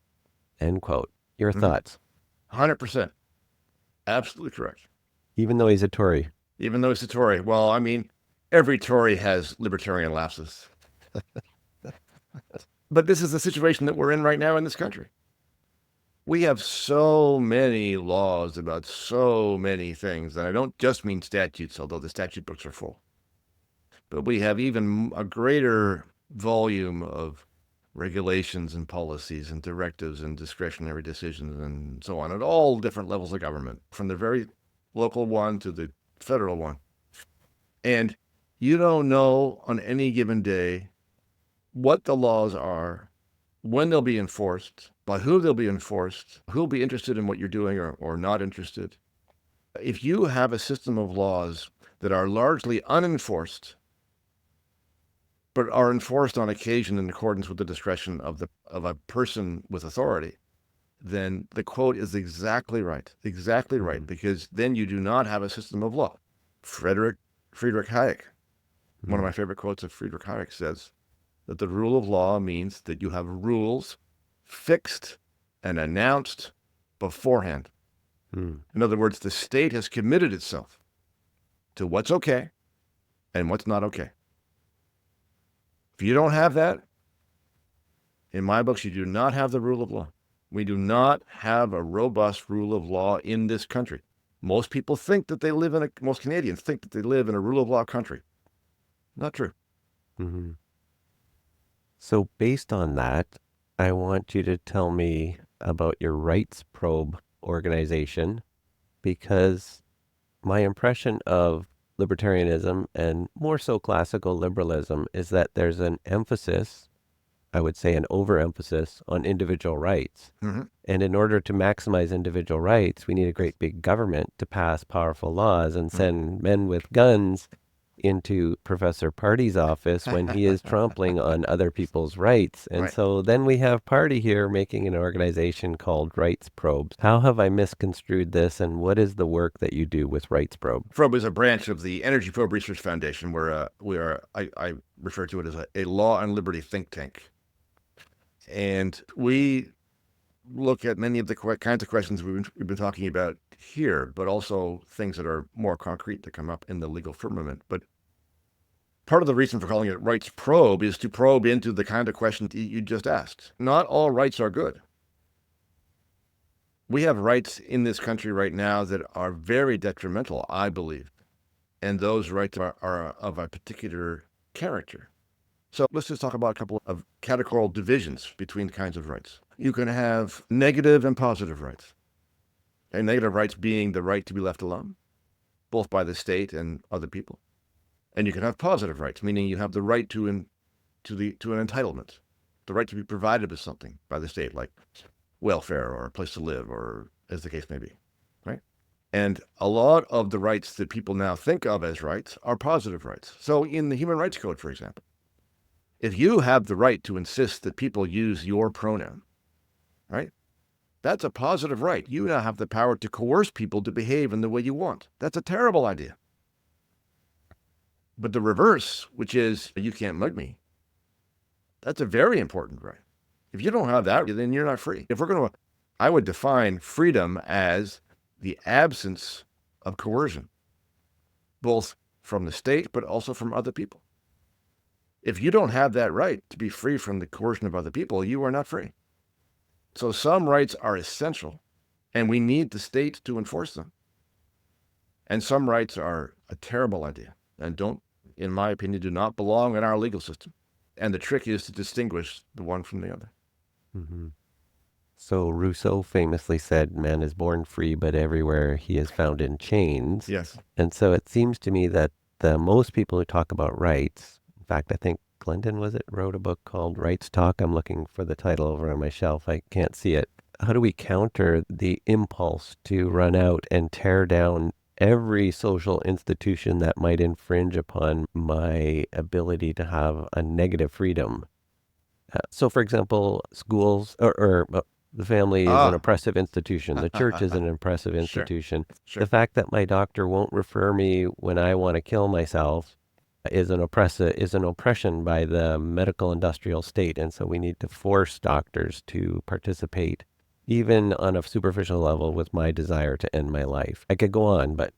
End quote. Your thoughts? 100%. Absolutely correct. Even though he's a Tory. Even though he's a Tory. Well, I mean, every Tory has libertarian lapses. But this is the situation that we're in right now in this country. We have so many laws about so many things, and I don't just mean statutes, although the statute books are full. But we have even a greater volume of regulations and policies and directives and discretionary decisions and so on at all different levels of government, from the very local one to the federal one. And you don't know on any given day what the laws are, when they'll be enforced, by who they'll be enforced, who'll be interested in what you're doing or not interested. If you have a system of laws that are largely unenforced, but are enforced on occasion in accordance with the discretion of a person with authority, then the quote is exactly right, because then you do not have a system of law. Friedrich Hayek, one of my favorite quotes of Friedrich Hayek, says that the rule of law means that you have rules fixed and announced beforehand. In other words, the state has committed itself to what's okay and what's not okay. If you don't have that, in my books, you do not have the rule of law. We do not have a robust rule of law in this country. Most people think that they live in most Canadians think that they live in a rule of law country. Not true. So based on that, I want you to tell me about your Rights Probe organization, because my impression of libertarianism and more so classical liberalism is that there's an emphasis, I would say an overemphasis on individual rights. Mm-hmm. And in order to maximize individual rights, we need a great big government to pass powerful laws and send men with guns into Professor Pardy's office when he is trampling on other people's rights. And Right. so then we have Pardy here making an organization called Rights Probes. How have I misconstrued this, and what is the work that you do with Rights Probe? Probe is a branch of the Energy Probe Research Foundation, where I refer to it as a law and liberty think tank. And we look at many of the kinds of questions we've been talking about here, but also things that are more concrete that come up in the legal firmament. But part of the reason for calling it Rights Probe is to probe into the kind of questions you just asked. Not all rights are good. We have rights in this country right now that are very detrimental, I believe. And those rights are of a particular character. So let's just talk about a couple of categorical divisions between kinds of rights. You can have negative and positive rights. And negative rights being the right to be left alone, both by the state and other people. And you can have positive rights, meaning you have the right to an entitlement, the right to be provided with something by the state, like welfare or a place to live, or as the case may be, right? And a lot of the rights that people now think of as rights are positive rights. So in the Human Rights Code, for example, if you have the right to insist that people use your pronoun, right? That's a positive right. You now have the power to coerce people to behave in the way you want. That's a terrible idea. But the reverse, which is you can't mug me, that's a very important right. If you don't have that, then you're not free. I would define freedom as the absence of coercion, both from the state, but also from other people. If you don't have that right to be free from the coercion of other people, you are not free. So some rights are essential, and we need the state to enforce them. And some rights are a terrible idea and don't, in my opinion, do not belong in our legal system. And the trick is to distinguish the one from the other. Mm-hmm. So Rousseau famously said, man is born free, but everywhere he is found in chains. Yes. And so it seems to me that most people who talk about rights, in fact, I think Clinton, wrote a book called Rights Talk. I'm looking for the title over on my shelf. I can't see it. How do we counter the impulse to run out and tear down every social institution that might infringe upon my ability to have a negative freedom? So, for example, schools or the family is an oppressive institution. The church is an oppressive institution. Sure. The fact that my doctor won't refer me when I want to kill myself is an oppression by the medical industrial state. And so we need to force doctors to participate, even on a superficial level, with my desire to end my life. I could go on, but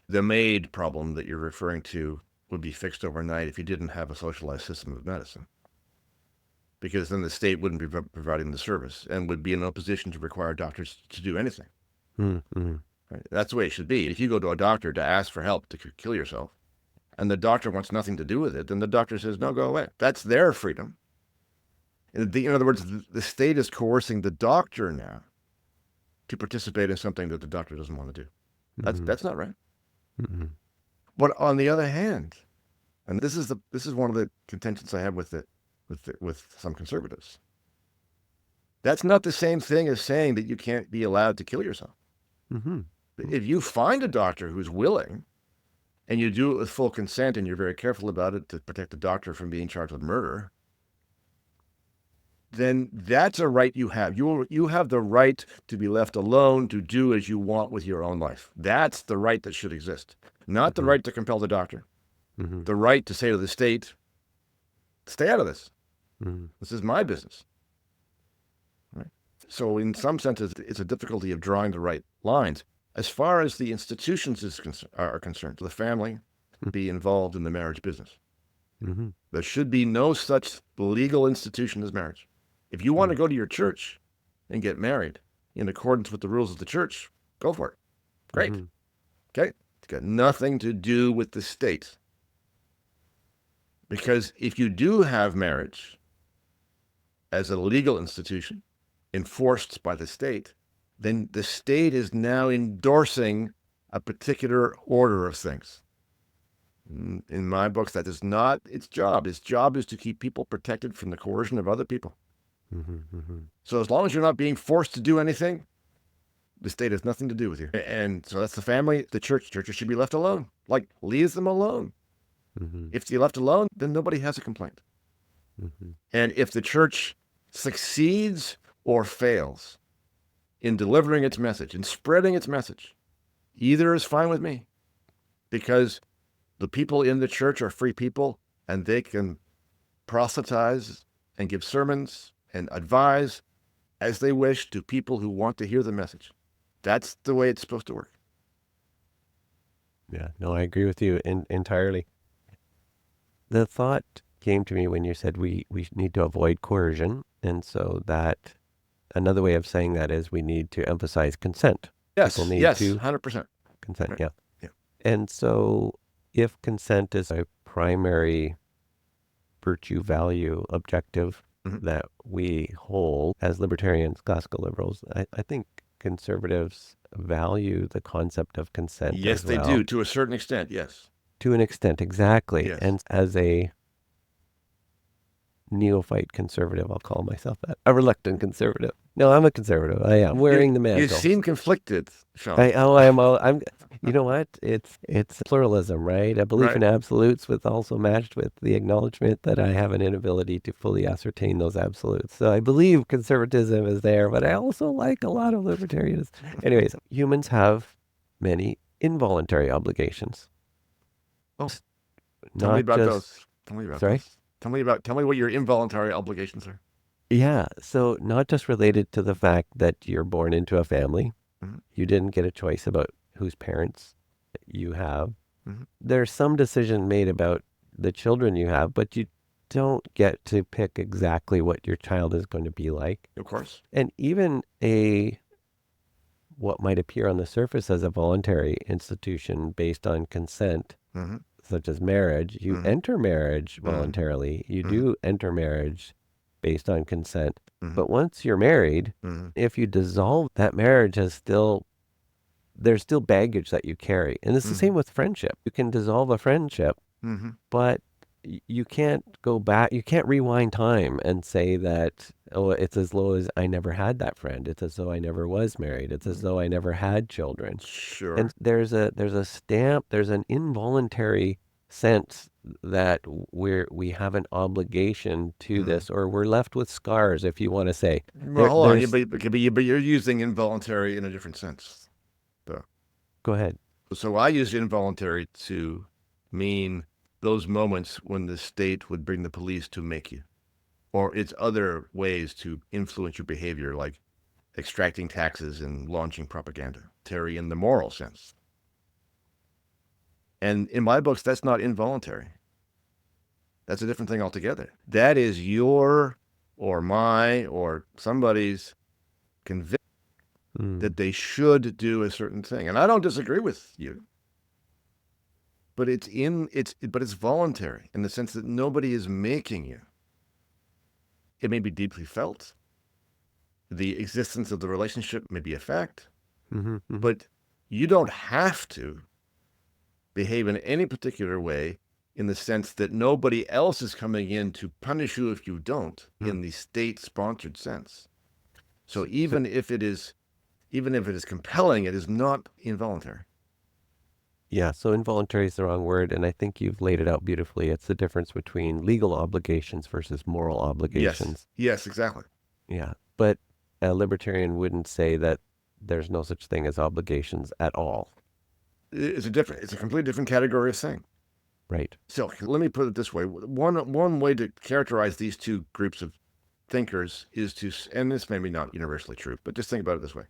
the MAID problem that you're referring to would be fixed overnight if you didn't have a socialized system of medicine. Because then the state wouldn't be providing the service and would be in no position to require doctors to do anything. Mm-hmm. Right? That's the way it should be. If you go to a doctor to ask for help to kill yourself, and the doctor wants nothing to do with it, then the doctor says, no, go away. That's their freedom. In other words, the state is coercing the doctor now to participate in something that the doctor doesn't want to do. That's not right. Mm-hmm. But on the other hand, and this is one of the contentions I have with some conservatives. That's not the same thing as saying that you can't be allowed to kill yourself. Mm-hmm. If you find a doctor who's willing, and you do it with full consent, and you're very careful about it to protect the doctor from being charged with murder, then that's a right you have. You have the right to be left alone to do as you want with your own life. That's the right that should exist, not the right to compel the doctor. Mm-hmm. The right to say to the state, stay out of this. Mm-hmm. This is my business. Right? So in some sense, it's a difficulty of drawing the right lines. As far as the institutions are concerned, the family be involved in the marriage business. Mm-hmm. There should be no such legal institution as marriage. If you want to go to your church and get married in accordance with the rules of the church, go for it. Great. Mm-hmm. Okay? It's got nothing to do with the state. Because if you do have marriage as a legal institution enforced by the state, then the state is now endorsing a particular order of things. In my books, that is not its job. Its job is to keep people protected from the coercion of other people. So as long as you're not being forced to do anything, the state has nothing to do with you. And so that's the family, the church. Churches should be left alone. Like, leave them alone. If they're left alone, then nobody has a complaint. And if the church succeeds or fails in delivering its message, in spreading its message, either is fine with me, because the people in the church are free people and they can proselytize and give sermons and advise as they wish to people who want to hear the message. That's the way it's supposed to work. Yeah, no, I agree with you entirely. The thought came to me when you said we need to avoid coercion. And so that another way of saying that is we need to emphasize consent. Yes, People need yes, to 100%. consent, Right. yeah. Yeah. And so if consent is a primary virtue, value, objective that we hold as libertarians, classical liberals, I think conservatives value the concept of consent Yes, as they well. do, to a certain extent, yes. To an extent, exactly. Yes. And as a neophyte conservative, I'll call myself that. A reluctant conservative. No, I'm a conservative. I am wearing the mantle. You seem conflicted, Shawn. I'm. You know what? It's pluralism, right? A belief in Right. absolutes, with also matched with the acknowledgement that I have an inability to fully ascertain those absolutes. So I believe conservatism is there, but I also like a lot of libertarianism. Anyways, humans have many involuntary obligations. Oh, tell me about those. Tell me about Sorry? those. Tell me what your involuntary obligations are. Yeah, so not just related to the fact that you're born into a family. You didn't get a choice about whose parents you have. There's some decision made about the children you have, but you don't get to pick exactly what your child is going to be like. Of course. And even what might appear on the surface as a voluntary institution based on consent, such as marriage, you enter marriage voluntarily. You do enter marriage based on consent. But once you're married, if you dissolve, that marriage there's still baggage that you carry. And it's the same with friendship. You can dissolve a friendship, but you can't go back. You can't rewind time and say that, oh, it's as though as I never had that friend. It's as though I never was married. It's as though I never had children. Sure. And there's a stamp, there's an involuntary sense that we have an obligation to this, or we're left with scars, if you want to say. Well, hold on, but you're using involuntary in a different sense, though. Go ahead. So I used involuntary to mean those moments when the state would bring the police to make you, or its other ways to influence your behavior, like extracting taxes and launching propaganda, Terry, in the moral sense. And in my books, that's not involuntary. That's a different thing altogether. That is your or my or somebody's conviction that they should do a certain thing. And I don't disagree with you. But it's voluntary in the sense that nobody is making you. It may be deeply felt. The existence of the relationship may be a fact. But you don't have to behave in any particular way, in the sense that nobody else is coming in to punish you if you don't, in the state-sponsored sense. So even if it is compelling, it is not involuntary. Yeah, so involuntary is the wrong word, and I think you've laid it out beautifully. It's the difference between legal obligations versus moral obligations. Yes, exactly. Yeah, but a libertarian wouldn't say that there's no such thing as obligations at all. It's a completely different category of thing. Right. So let me put it this way. One way to characterize these two groups of thinkers is to, and this may be not universally true, but just think about it this way.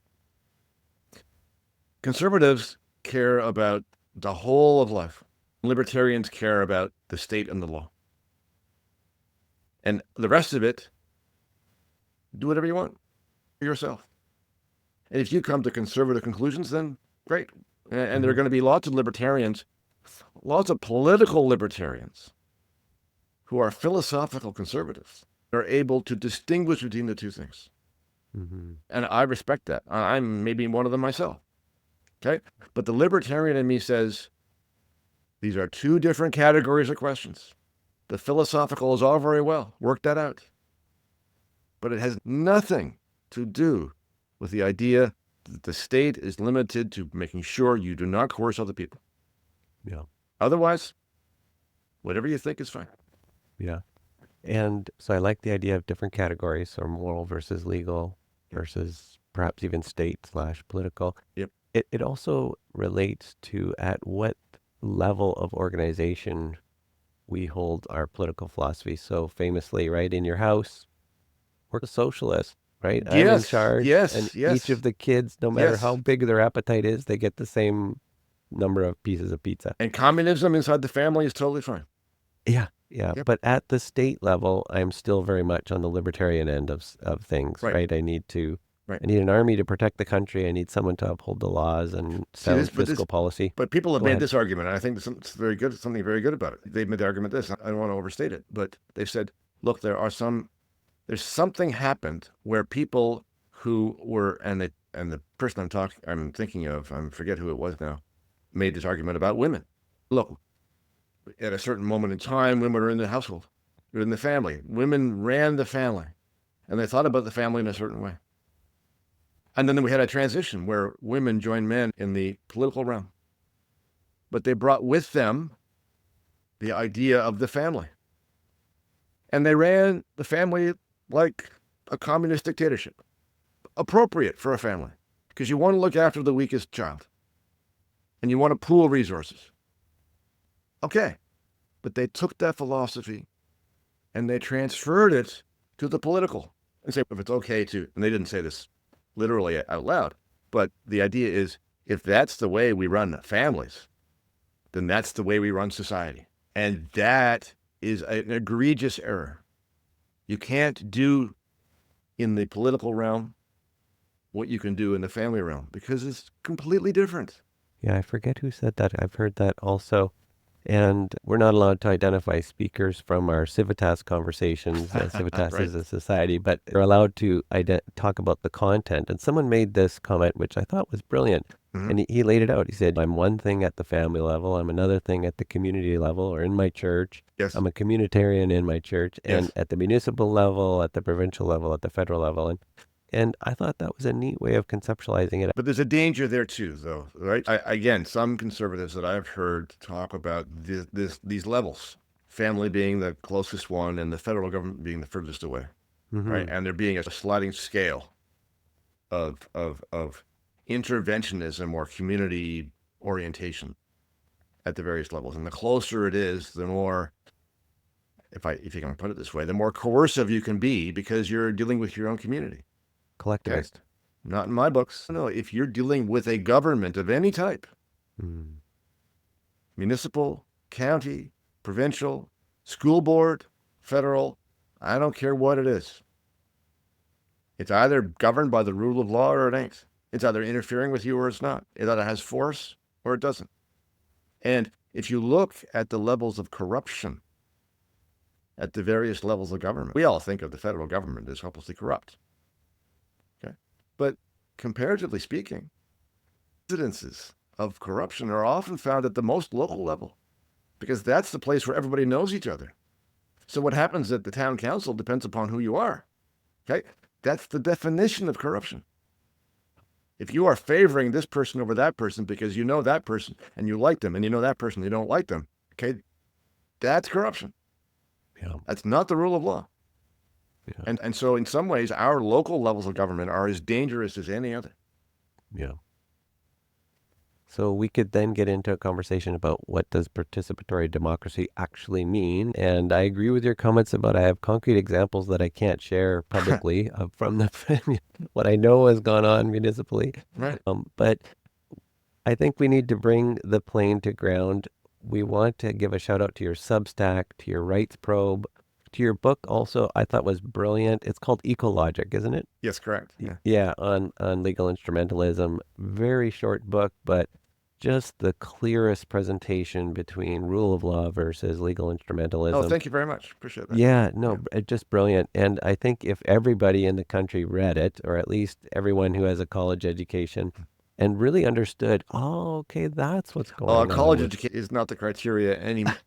Conservatives care about the whole of life. Libertarians care about the state and the law. And the rest of it, do whatever you want for yourself. And if you come to conservative conclusions, then great. And there are going to be lots of libertarians, lots of political libertarians who are philosophical conservatives. are able to distinguish between the two things. Mm-hmm. And I respect that. I'm maybe one of them myself. Okay? But the libertarian in me says these are two different categories of questions. The philosophical is all very well. Work that out. But it has nothing to do with the idea that the state is limited to making sure you do not coerce other people. Yeah. Otherwise, whatever you think is fine. Yeah. And so I like the idea of different categories, or moral versus legal versus perhaps even state/political. Yep. It also relates to at what level of organization we hold our political philosophy. So famously, right, in your house, we're a socialist, right? I'm in Yes, charge, and yes, each of yes, the kids, no matter how yes. big their appetite is, they get the same number of pieces of pizza. And communism inside the family is totally fine. Yeah, yeah. Yep. But at the state level, I'm still very much on the libertarian end of things, Right. right? Right. I need an army to protect the country. I need someone to uphold the laws and sound fiscal policy. But people have Go made ahead. this argument, and I think there's something very good about it. They've made the argument this. I don't want to overstate it, but they've said, look, there's something happened where people who were, and the person I'm thinking of, I forget who it was now, made this argument about women. Look, at a certain moment in time, women were in the household, they were in the family. Women ran the family, and they thought about the family in a certain way. And then we had a transition where women joined men in the political realm. But they brought with them the idea of the family. And they ran the family like a communist dictatorship, appropriate for a family, because you want to look after the weakest child and you want to pool resources. Okay, but they took that philosophy and they transferred it to the political and say, if it's okay to, and they didn't say this literally out loud, but the idea is, if that's the way we run families, then that's the way we run society. And that is an egregious error. You can't do in the political realm what you can do in the family realm because it's completely different. Yeah, I forget who said that. I've heard that also. And we're not allowed to identify speakers from our Civitas conversations. Civitas Right. is a society, but they're allowed to talk about the content. And someone made this comment, which I thought was brilliant. Mhm. And he laid it out. He said, I'm one thing at the family level. I'm another thing at the community level or in my church. Yes. I'm a communitarian in my church. And Yes. at the municipal level, at the provincial level, at the federal level. And I thought that was a neat way of conceptualizing it. But there's a danger there too, though, right? Again, some conservatives that I've heard talk about these levels, family being the closest one and the federal government being the furthest away, Mm-hmm. right? And there being a sliding scale of interventionism or community orientation at the various levels. And the closer it is, the more, if you can put it this way, the more coercive you can be because you're dealing with your own community. Collectivist. Okay. Not in my books. No, if you're dealing with a government of any type, municipal, county, provincial, school board, federal, I don't care what it is. It's either governed by the rule of law or it ain't. It's either interfering with you or it's not. It either has force or it doesn't. And if you look at the levels of corruption at the various levels of government, we all think of the federal government as hopelessly corrupt. Okay. But comparatively speaking, incidences of corruption are often found at the most local level because that's the place where everybody knows each other. So what happens at the town council depends upon who you are. Okay. That's the definition of corruption. If you are favoring this person over that person because you know that person and you like them and you know that person, you don't like them, okay, that's corruption. Yeah. That's not the rule of law. Yeah. And so in some ways, our local levels of government are as dangerous as any other. Yeah. So we could then get into a conversation about what does participatory democracy actually mean. And I agree with your comments about I have concrete examples that I can't share publicly from what I know has gone on municipally. Right. But I think we need to bring the plane to ground. We want to give a shout out to your Substack, to your Rights Probe, to your book also, I thought was brilliant. It's called Ecologic, isn't it? Yes, correct. Yeah. Yeah, on legal instrumentalism. Very short book, but just the clearest presentation between rule of law versus legal instrumentalism. Oh, thank you very much. Appreciate that. Yeah, no, just brilliant. And I think if everybody in the country read it, or at least everyone who has a college education, and really understood, oh, okay, that's what's going on. College with- education is not the criteria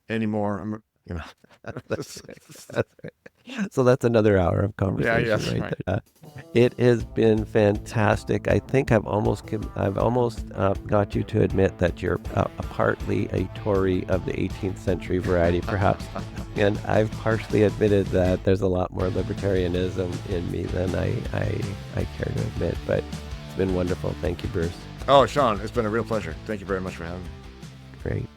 anymore. That's right. So that's another hour of conversation yes, right right. there. It has been fantastic. I think I've almost got you to admit that you're partly a Tory of the 18th century variety, perhaps. And I've partially admitted that there's a lot more libertarianism in me than I care to admit. But it's been wonderful. Thank you, Bruce. Oh, Shawn, it's been a real pleasure. Thank you very much for having me. Great.